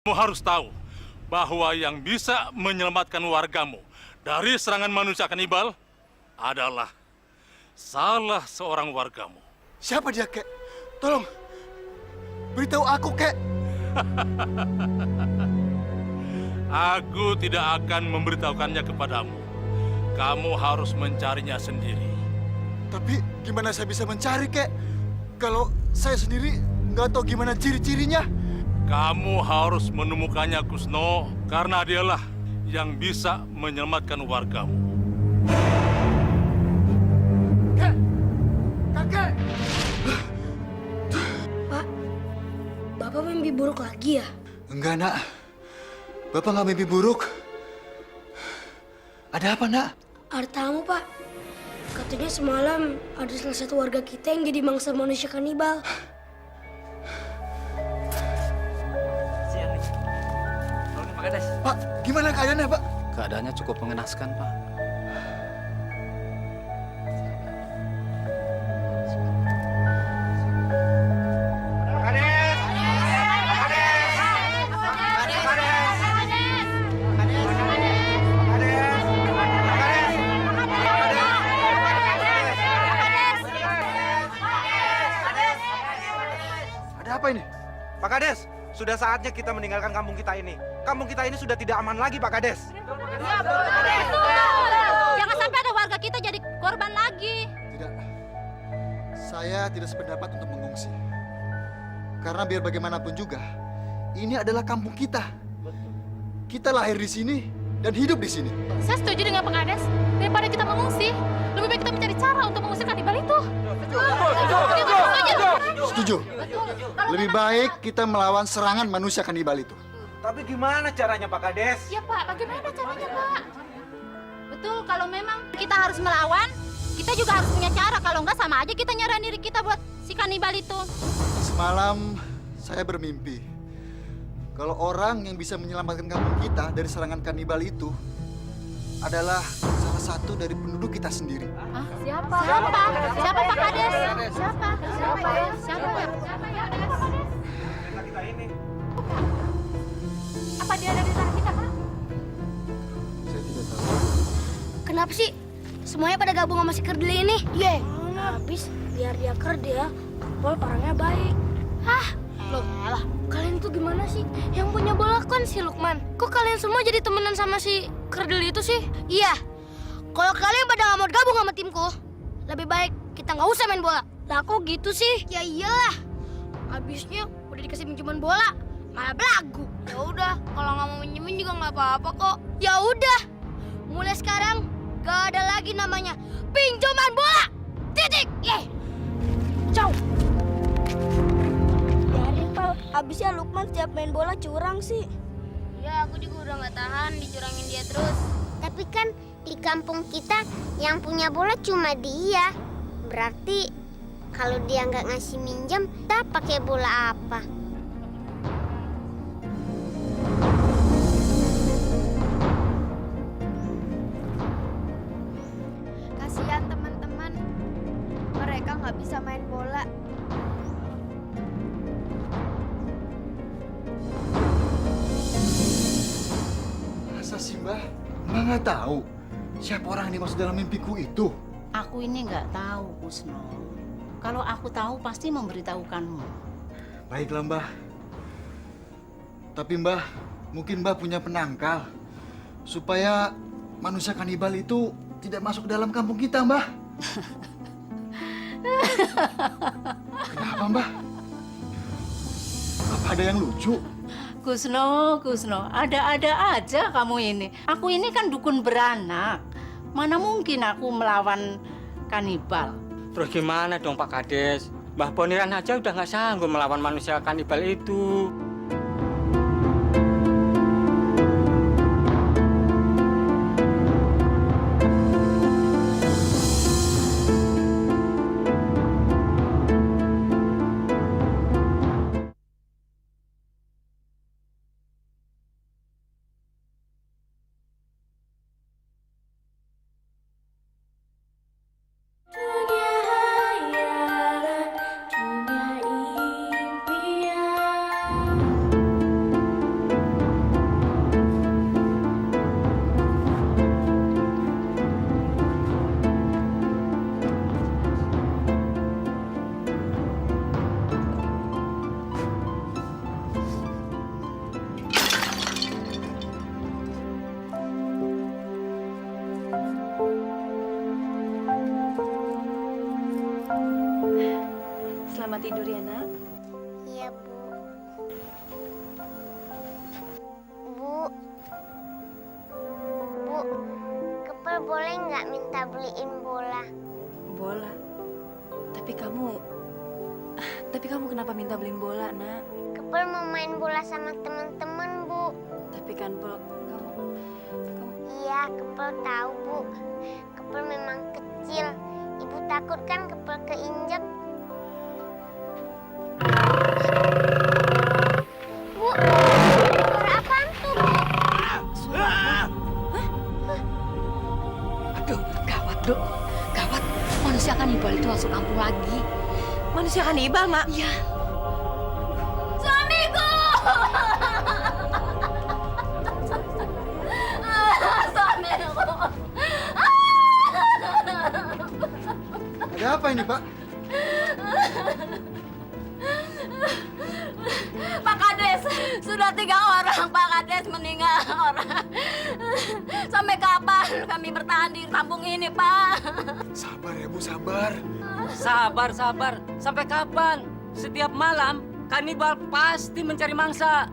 Kamu harus tahu bahwa yang bisa menyelamatkan wargamu dari serangan manusia kanibal adalah salah seorang wargamu. Siapa dia, Kek? Tolong, beritahu aku, Kek. Aku tidak akan memberitahukannya kepadamu. Kamu harus mencarinya sendiri. Tapi gimana saya bisa mencari, Kek? Kalau saya sendiri nggak tahu gimana ciri-cirinya. Kamu harus menemukannya, Kusno, karena dialah yang bisa menyelamatkan wargamu. Kek! Kakek! Pak, Bapak mimpi buruk lagi ya? Enggak, Nak. Bapak nggak mimpi buruk. Ada apa, Nak? Artamu, Pak. Katanya semalam ada salah satu warga kita yang jadi mangsa manusia kanibal. Pak, gimana keadaannya, Pak? Keadaannya cukup mengenaskan, Pak. Ada apa ini? Pak Kades, sudah saatnya kita meninggalkan kampung kita ini. Kampung kita ini sudah tidak aman lagi, Pak Kades. Jangan sampai ada warga kita jadi korban lagi. Tidak. Saya tidak sependapat untuk mengungsi. Karena biar bagaimanapun juga, ini adalah kampung kita. Kita lahir di sini dan hidup di sini. Saya setuju dengan Pak Kades. Daripada kita mengungsi, lebih baik kita mencari cara untuk mengusir kanibal itu. Setuju. Lebih baik kita melawan serangan manusia kanibal itu. Tapi gimana caranya, Pak Kades? Ya Pak, bagaimana caranya Pak? Betul, kalau memang kita harus melawan, kita juga harus punya cara. Kalau enggak sama aja kita nyerahin diri kita buat si kanibal itu. Semalam saya bermimpi kalau orang yang bisa menyelamatkan kampung kita dari serangan kanibal itu adalah salah satu dari penduduk kita sendiri. Hah? Siapa? Siapa? Siapa Pak Kades? Siapa? Siapa ya? Siapa ya? Siapa ya? Kita ini. Apa dia ada di tanah kita, Pak? Saya tidak tahu. Kenapa sih semuanya pada gabung sama si Kerdil ini? Iya. Habis biar dia kerdil, Pol orangnya baik. Hah? Loh, kalian tuh gimana sih? Yang punya bola kan si Lukman. Kok kalian semua jadi temenan sama si Kerdil itu sih? Iya. Kalau kalian pada nggak mau gabung sama timku, lebih baik kita nggak usah main bola. Lah kok gitu sih? Ya iyalah. Habisnya udah dikasih pinjaman bola, malah belagu. Ya udah, kalau nggak mau minjemin juga nggak apa-apa kok. Ya udah. Mulai sekarang gak ada lagi namanya pinjaman bola. Titik. Ciao. Biarin, Pal. Abisnya Lukman setiap main bola curang sih. Ya, aku juga udah nggak tahan dicurangin dia terus. Tapi kan di kampung kita yang punya bola cuma dia. Berarti kalau dia nggak ngasih minjem, kita pakai bola apa? Kasihan teman-teman. Mereka nggak bisa main bola. Masa sih, Mbah? Mbah nggak tahu siapa orang yang dimaksud dalam mimpiku itu? Aku ini nggak tahu, Kusno. Kalau aku tahu pasti memberitahukanmu. Baiklah, Mbah. Tapi Mbah, mungkin Mbah punya penangkal supaya manusia kanibal itu tidak masuk ke dalam kampung kita, Mbah. Kenapa, Mbah? Apa ada yang lucu? Kusno, ada-ada aja kamu ini. Aku ini kan dukun beranak. Mana mungkin aku melawan kanibal? Terus gimana dong Pak Kades? Mbah Boniran aja udah nggak sanggup melawan manusia kanibal itu. Dunia hayalan, dunia impian. Selamat tidur ya, Nak. Iya, Bu. Bu. Bu, Kepel boleh nggak minta beliin bola? Bola. Tapi kamu kenapa minta beliin bola, Nak? Kepel mau main bola sama teman-teman, Bu. Tapi kan, Pel, kamu Iya, Kepel tahu, Bu. Kepel memang kecil. Ibu takut kan Kepel keinjek. Bu, suara apaan tuh, Bu? Aduh, gawat, Dok. Gawat. Manusia kanibal itu masuk kampung lagi. manusia kanibal, Mak. Iya. Suamiku! Suamiku! Ada apa ini, Pak? Pak Kades, sudah 3 orang Pak Kades meninggal orang. Sampai kapan kami bertahan di kampung ini, Pak? Sabar ya, Bu, sabar. Sabar, sabar. Sampai kapan? Setiap malam, kanibal pasti mencari mangsa.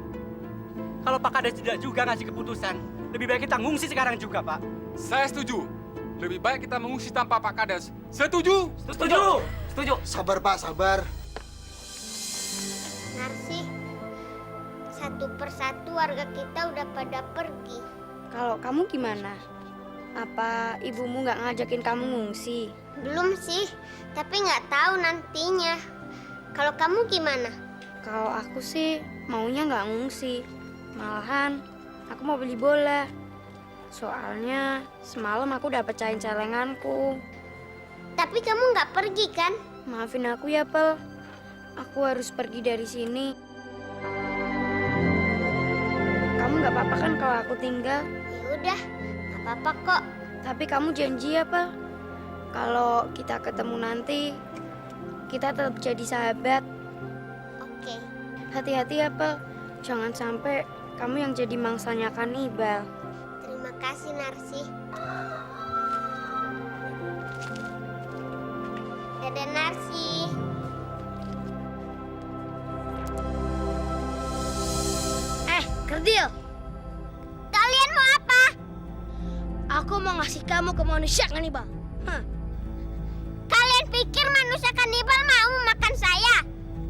Kalau Pak Kades tidak juga ngasih keputusan, lebih baik kita ngungsi sekarang juga, Pak. Saya setuju. Lebih baik kita mengungsi tanpa Pak Kades. Setuju? Setuju. Setuju. Sabar, Pak, sabar. Narsi, satu persatu warga kita udah pada pergi. Kalau kamu gimana? Apa ibumu nggak ngajakin kamu ngungsi? Belum sih, tapi nggak tahu nantinya. Kalau kamu gimana? Kalau aku sih maunya nggak ngungsi. Malahan aku mau beli bola. Soalnya semalam aku udah pecahin celenganku. Tapi kamu nggak pergi kan? Maafin aku ya, Pel. Aku harus pergi dari sini. Kamu nggak apa-apa kan kalau aku tinggal? Ya udah, nggak apa-apa kok. Tapi kamu janji ya, Pel. Kalau kita ketemu nanti, kita tetap jadi sahabat. Oke. Hati-hati ya, Pel. Jangan sampai kamu yang jadi mangsanya kanibal. Terima kasih, Narsi. Dadah, Narsi. Kerdil, Kalian mau apa? aku mau ngasih kamu ke manusia kanibal. Kalian pikir manusia kanibal mau makan saya?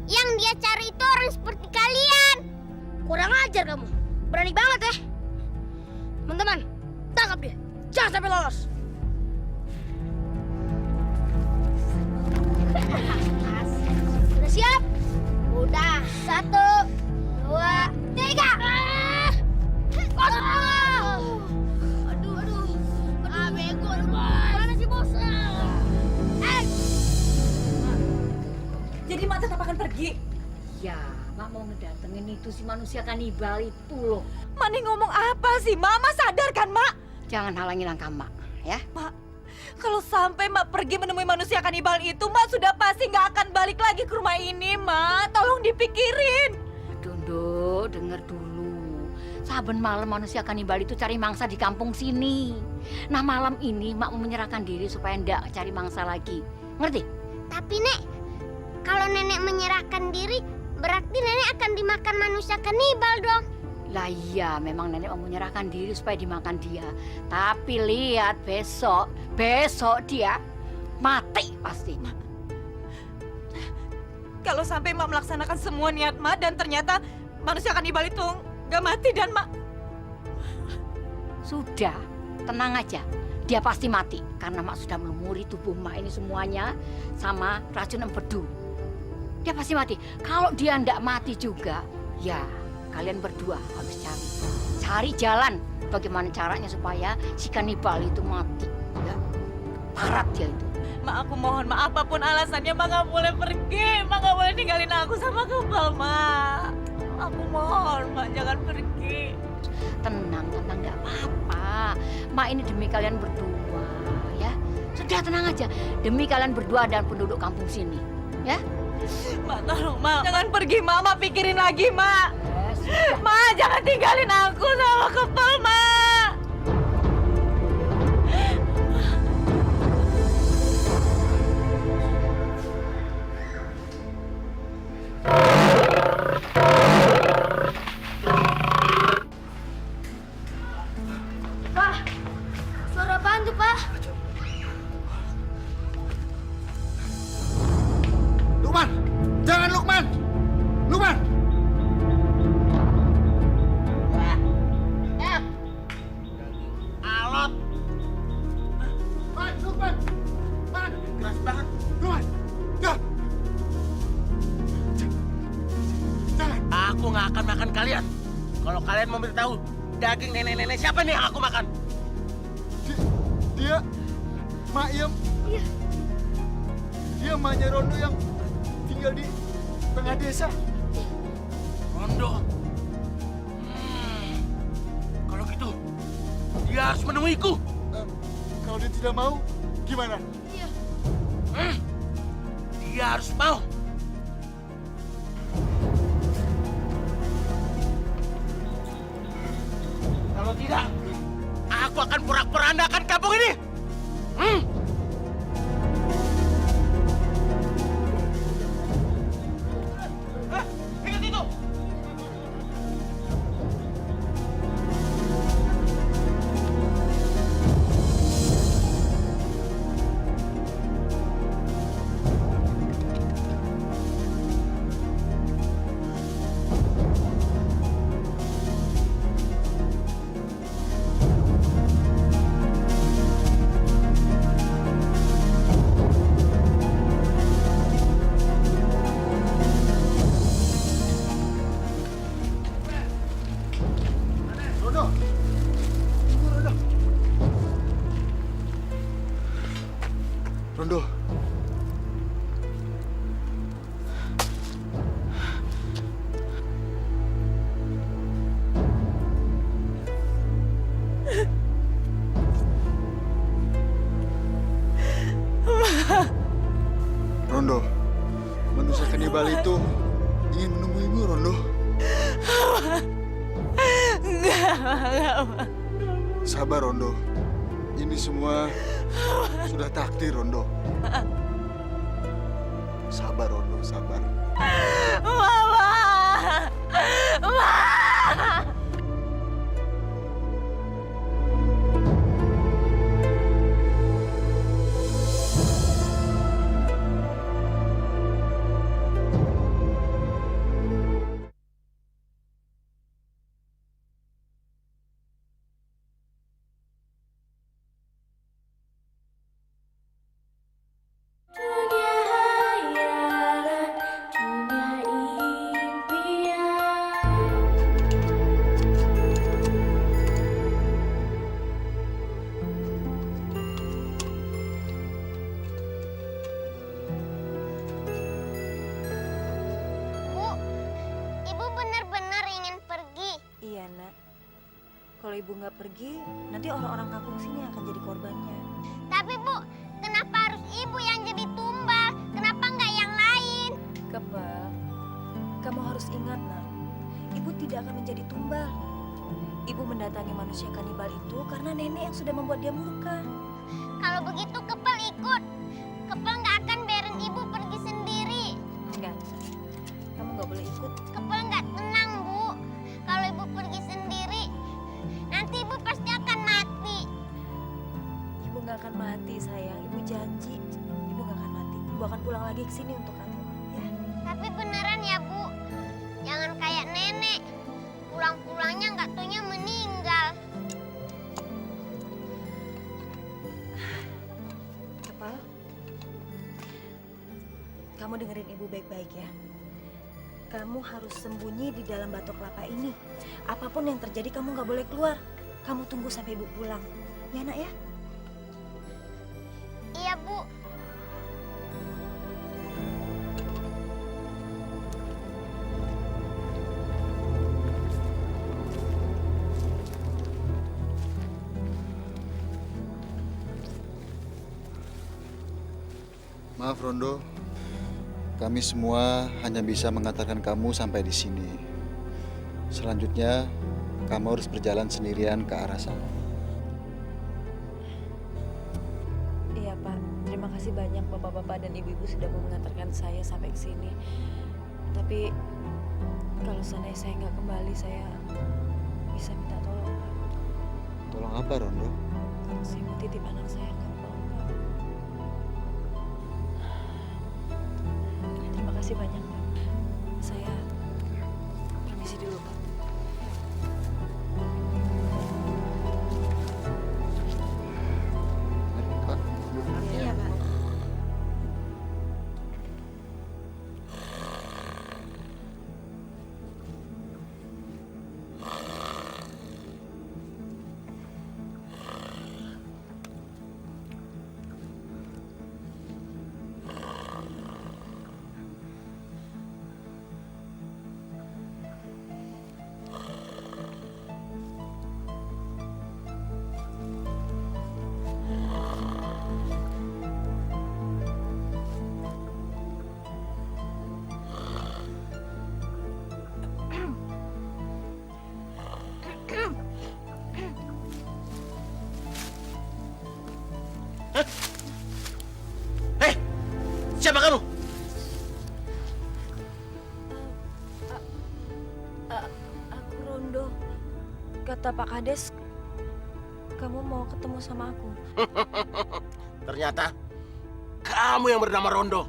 Yang dia cari itu orang seperti kalian. Kurang ajar kamu. Berani banget ya. Teman-teman, tangkap dia. Jangan sampai lolos. Udah siap? Udah. 1, 2, 3. Aduh. Bego lu, Bos. Mana sih, Bos? Jadi Mak tetap akan pergi. Ya, Mak mau ngedatengin itu si manusia kanibal itu loh. Mak nih ngomong apa sih? Mama sadar kan, Mak? Jangan halangi langkah Mak, ya. Mak, kalau sampai Mak pergi menemui manusia kanibal itu, Mak sudah pasti nggak akan balik lagi ke rumah ini, Mak. Tolong dipikirin. Dondo, denger dulu. Saben malam manusia kanibal itu cari mangsa di kampung sini. Nah, malam ini Mak mau menyerahkan diri supaya ndak cari mangsa lagi. Ngerti? Tapi, Nek, kalau Nenek menyerahkan diri, berarti Nenek akan dimakan manusia kanibal dong. Lah iya, memang Nenek mau menyerahkan diri supaya dimakan dia. Tapi lihat besok dia mati pasti. Kalau sampai Mak melaksanakan semua niat Mak dan ternyata manusia kanibal itu nggak mati dan Mak... Sudah, tenang aja. Dia pasti mati karena Mak sudah melumuri tubuh Mak ini semuanya sama racun empedu. Dia pasti mati. Kalau dia ndak mati juga, ya kalian berdua harus cari jalan bagaimana caranya supaya si kanibal itu mati. Ya, parat dia itu. Mak, aku mohon, Mak, apapun alasannya, Mak nggak boleh pergi. Mak nggak boleh ninggalin aku sama Kebal, Mak. Aku mohon, Mak, jangan pergi. Tenang, nggak apa-apa. Mak ini demi kalian berdua, ya. Sudah tenang aja. Demi kalian berdua dan penduduk kampung sini, ya. Mak, tolong, Mak. Jangan pergi, Mak. Mak pikirin lagi, Mak. Mak, jangan tinggalin aku sama Kebal, Mak. nggak akan makan kalian. Kalau kalian mau beritahu daging nenek-nenek siapa nih yang aku makan? Dia, Mak Iem. Iya. Dia emaknya Rondo yang tinggal di tengah desa. Rondo. Kalau gitu, dia harus menemuiku. Kalau dia tidak mau, gimana? Dia harus mau. Kalau tidak, aku akan porak-porandakan kampung ini. Ingat itu. Rondo! Tunggu, Rondo! Rondo! Rondo, manusia kanibal itu ingin menemuimu, Rondo. Enggak. Sabar, Rondo. Ini semua sudah takdir, Rondo. Sabar, Rondo, sabar. Mama! Mama! Bu, Ibu benar-benar ingin pergi. Iya, Nak. Kalau Ibu nggak pergi, nanti orang-orang kampung sini akan jadi korbannya. Tapi Bu, kenapa harus Ibu yang jadi tumbal? Kenapa nggak yang lain? Kebal, kamu harus ingat, Nak. Ibu tidak akan menjadi tumbal. Ibu mendatangi manusia kanibal itu karena nenek yang sudah membuat dia murka. Kalau begitu Kepel ikut. Kepel nggak akan biarin Ibu pergi sendiri. Enggak, kamu nggak boleh ikut. Kepel nggak tenang, Bu. Kalau Ibu pergi sendiri, nanti Ibu pasti akan mati. Ibu nggak akan mati, sayang. Ibu janji. Ibu nggak akan mati. Ibu akan pulang lagi ke sini untuk kamu. Ya. Tapi beneran ya, Bu. Jangan kayak nenek. Pulang-pulangnya nggak taunya meninggal. Kepal, kamu dengerin Ibu baik-baik ya. Kamu harus sembunyi di dalam batok kelapa ini. Apapun yang terjadi, kamu nggak boleh keluar. Kamu tunggu sampai Ibu pulang. Ya, Nak ya? Iya, Bu. Maaf, Rondo. Kami semua hanya bisa mengantarkan kamu sampai di sini. Selanjutnya, kamu harus berjalan sendirian ke arah sana. Iya, Pak. Terima kasih banyak Bapak-bapak dan Ibu-ibu sudah mau mengantarkan saya sampai ke sini. Tapi kalau seandainya saya nggak kembali, saya bisa minta tolong, Pak. Tolong apa, Rondo? Saya mau titip anak saya ke Bapak. Terima kasih banyak, Pak. Saya permisi dulu, Pak. Pak. Iya, Pak. siapa kamu? Aku Rondo. Kata Pak Kades, kamu mau ketemu sama aku. Ternyata kamu yang bernama Rondo.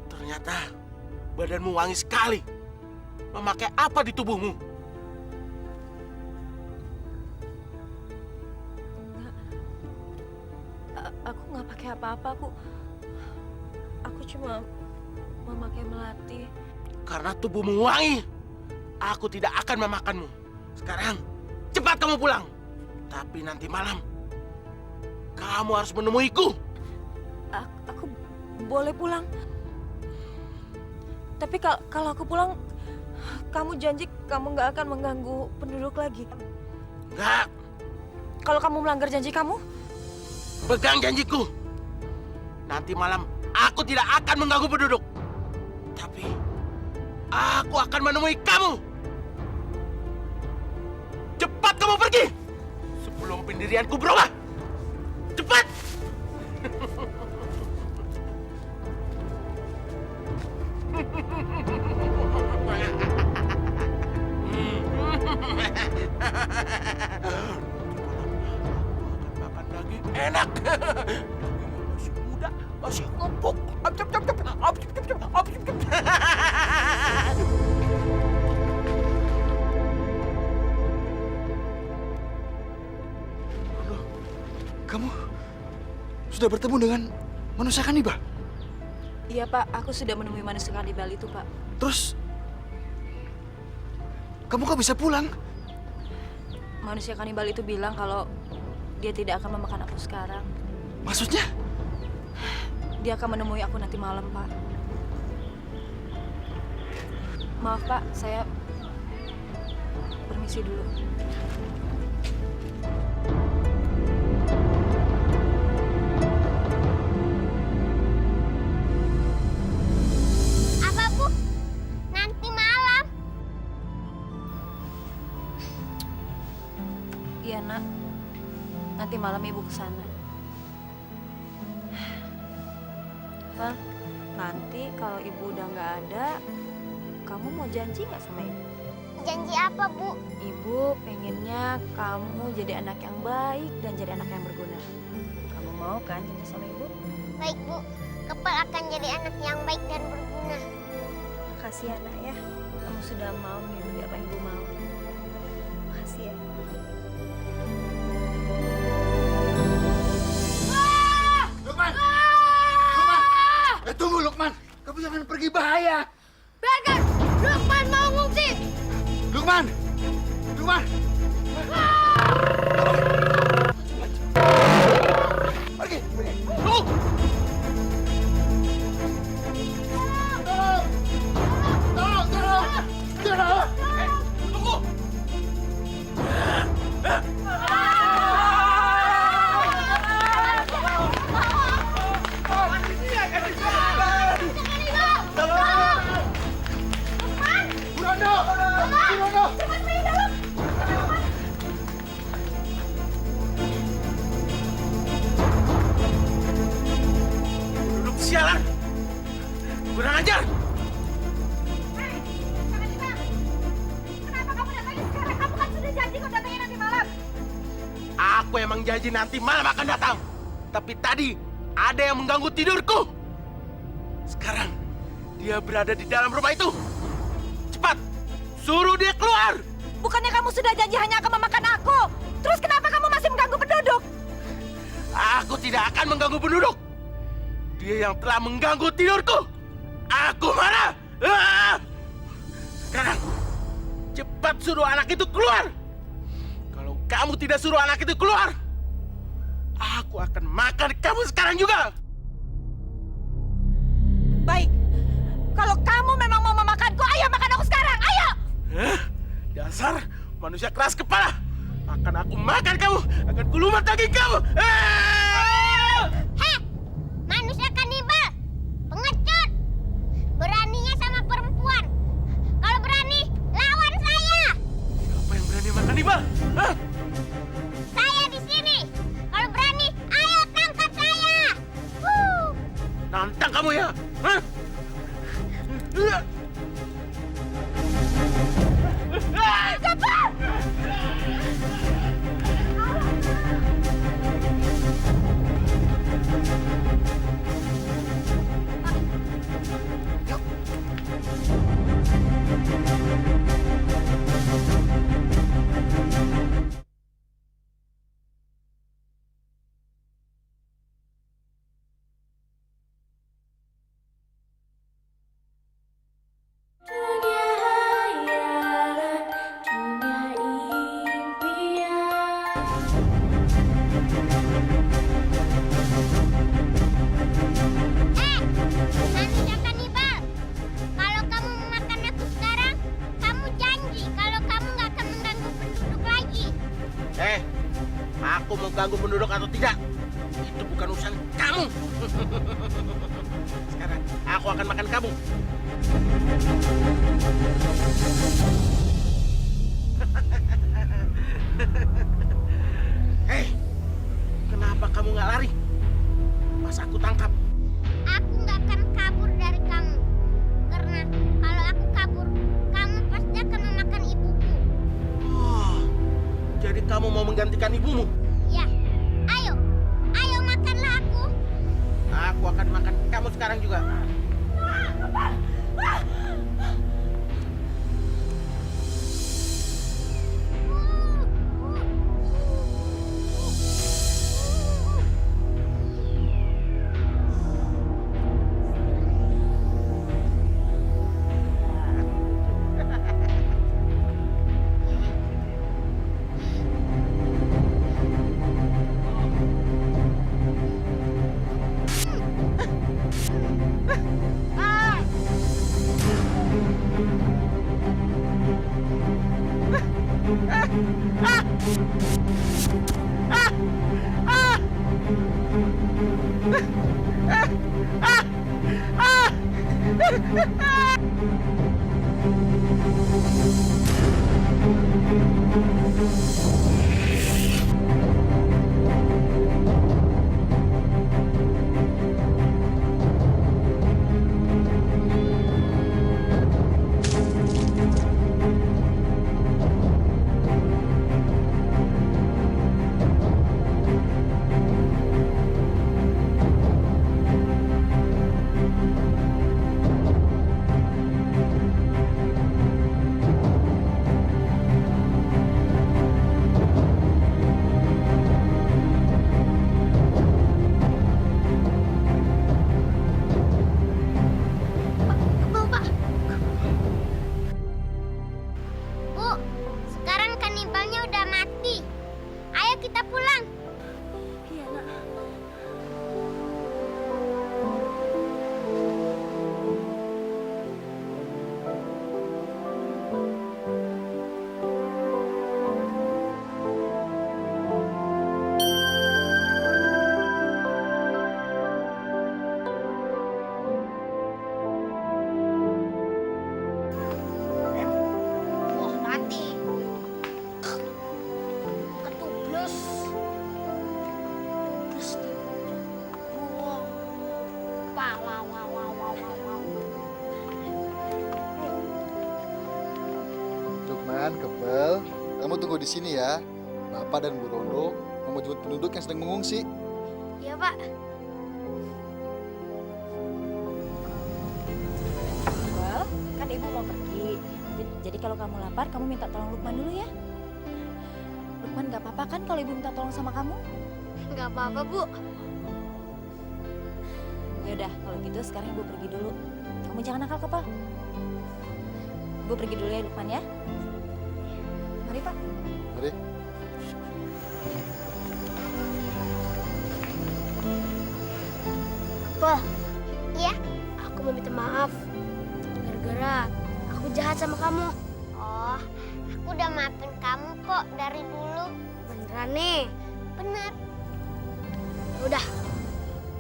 Ternyata badanmu wangi sekali. Memakai apa di tubuhmu? Aku nggak pakai apa-apa. Aku cuma memakai melati. Karena tubuhmu wangi, aku tidak akan memakanmu. Sekarang, cepat kamu pulang. Tapi nanti malam, kamu harus menemuiku. Aku boleh pulang. Tapi kalau aku pulang, kamu janji kamu nggak akan mengganggu penduduk lagi. Enggak. Kalau kamu melanggar janji kamu? Pegang janjiku. Nanti malam, aku tidak akan mengganggu penduduk. Tapi, aku akan menemui kamu. Cepat kamu pergi. Sebelum pendirianku berubah. Cepat. Makan daging enak. Masih muda, masih empuk. Kamu sudah bertemu dengan manusia kanibal? Iya Pak, aku sudah menemui manusia kanibal itu Pak. Terus, kamu kok bisa pulang? Manusia kanibal itu bilang kalau dia tidak akan memakan aku sekarang. Maksudnya? Dia akan menemui aku nanti malam Pak. Maaf Pak, saya permisi dulu. Apa, Bu? Nanti malam. Iya nak, nanti malam ibu ke sana. Hah? Nanti kalau ibu udah nggak ada, kamu mau janji nggak sama ibu? Janji apa, Bu? Ibu pengennya kamu jadi anak yang baik dan jadi anak yang berguna. Kamu mau kan janji sama ibu? Baik, Bu. Kepal akan jadi anak yang baik dan berguna. Makasih ya nak ya, kamu sudah mau mengikuti apa yang ibu mau. Makasih ya. Lukman! Tunggu Lukman, kamu jangan pergi bahaya. Biarkan! Lukman mau ngungsi! Lukman! Lukman! Pergi! Tunggu! Tolong! Tunggu! Duduk sialan! Kurang ajar! Kenapa kamu datangnya sekarang? Kamu kan sudah janji kau datangnya nanti malam. Aku emang janji nanti malam akan datang. Tapi tadi ada yang mengganggu tidurku. Sekarang dia berada di dalam rumah itu. Cepat, suruh dia keluar. Bukannya kamu sudah janji hanya akan memakan aku? Terus kenapa kamu masih mengganggu penduduk? Aku tidak akan mengganggu penduduk. Dia yang telah mengganggu tidurku. Aku marah. Sekarang, cepat suruh anak itu keluar. Kalau kamu tidak suruh anak itu keluar, aku akan makan kamu sekarang juga. Baik, kalau kamu memang mau memakanku, ayo makan aku sekarang, ayo! Dasar manusia keras kepala. Akan aku makan kamu, akan kulumat daging kamu. Heh, manusia kanibal, pengecut, beraninya sama perempuan. Manusia kanibal, kalau kamu memakan aku sekarang, kamu janji kalau kamu nggak akan mengganggu penduduk lagi. Aku mau ganggu penduduk atau tidak, itu bukan urusan kamu. Sekarang aku akan makan kamu. Kenapa kamu nggak lari? Pas aku tangkap. Aku nggak akan kabur dari kamu, karena kalau aku kabur, kamu pasti akan memakan ibuku. Jadi kamu mau menggantikan ibumu? Ya, ayo makanlah aku. Aku akan makan kamu sekarang juga. Bu, sekarang kanibalnya udah mati. Ayo kita pulang. Iya, Nak. Wah, mati. Ketubles. Terus di buang. Wow. Lukman, Kebel, kamu tunggu di sini ya. Bapak dan Bu Rondo mau menjemput penduduk yang sedang mengungsi. Iya, Pak. Well, kan ibu mau pergi. Jadi kalau kamu lapar, kamu minta tolong Lukman dulu ya. Lukman nggak apa-apa kan kalau ibu minta tolong sama kamu? Nggak apa-apa, Bu. Ya udah, kalau gitu sekarang ibu pergi dulu. Kamu jangan nakal, Kepal. Ibu pergi dulu ya, Lukman ya. Mari, Pak. Mari. Pak, Iya? aku mau minta maaf. Gara-gara aku jahat sama kamu. Oh, aku udah maafin kamu kok dari dulu. Beneran nih. Bener. Udah,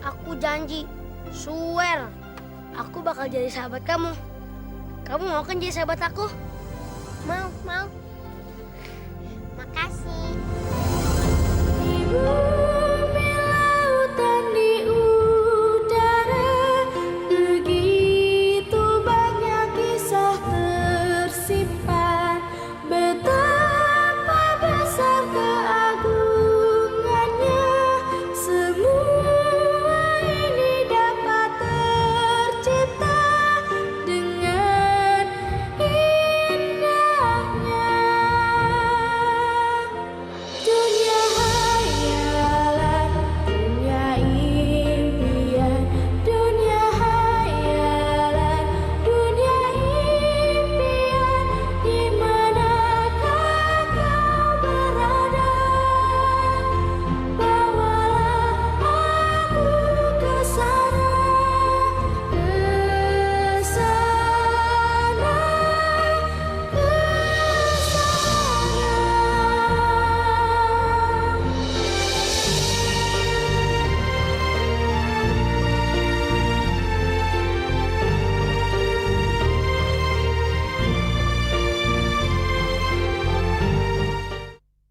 aku janji, swear, aku bakal jadi sahabat kamu. Kamu mau kan jadi sahabat aku? Mau. Makasih. Ibu.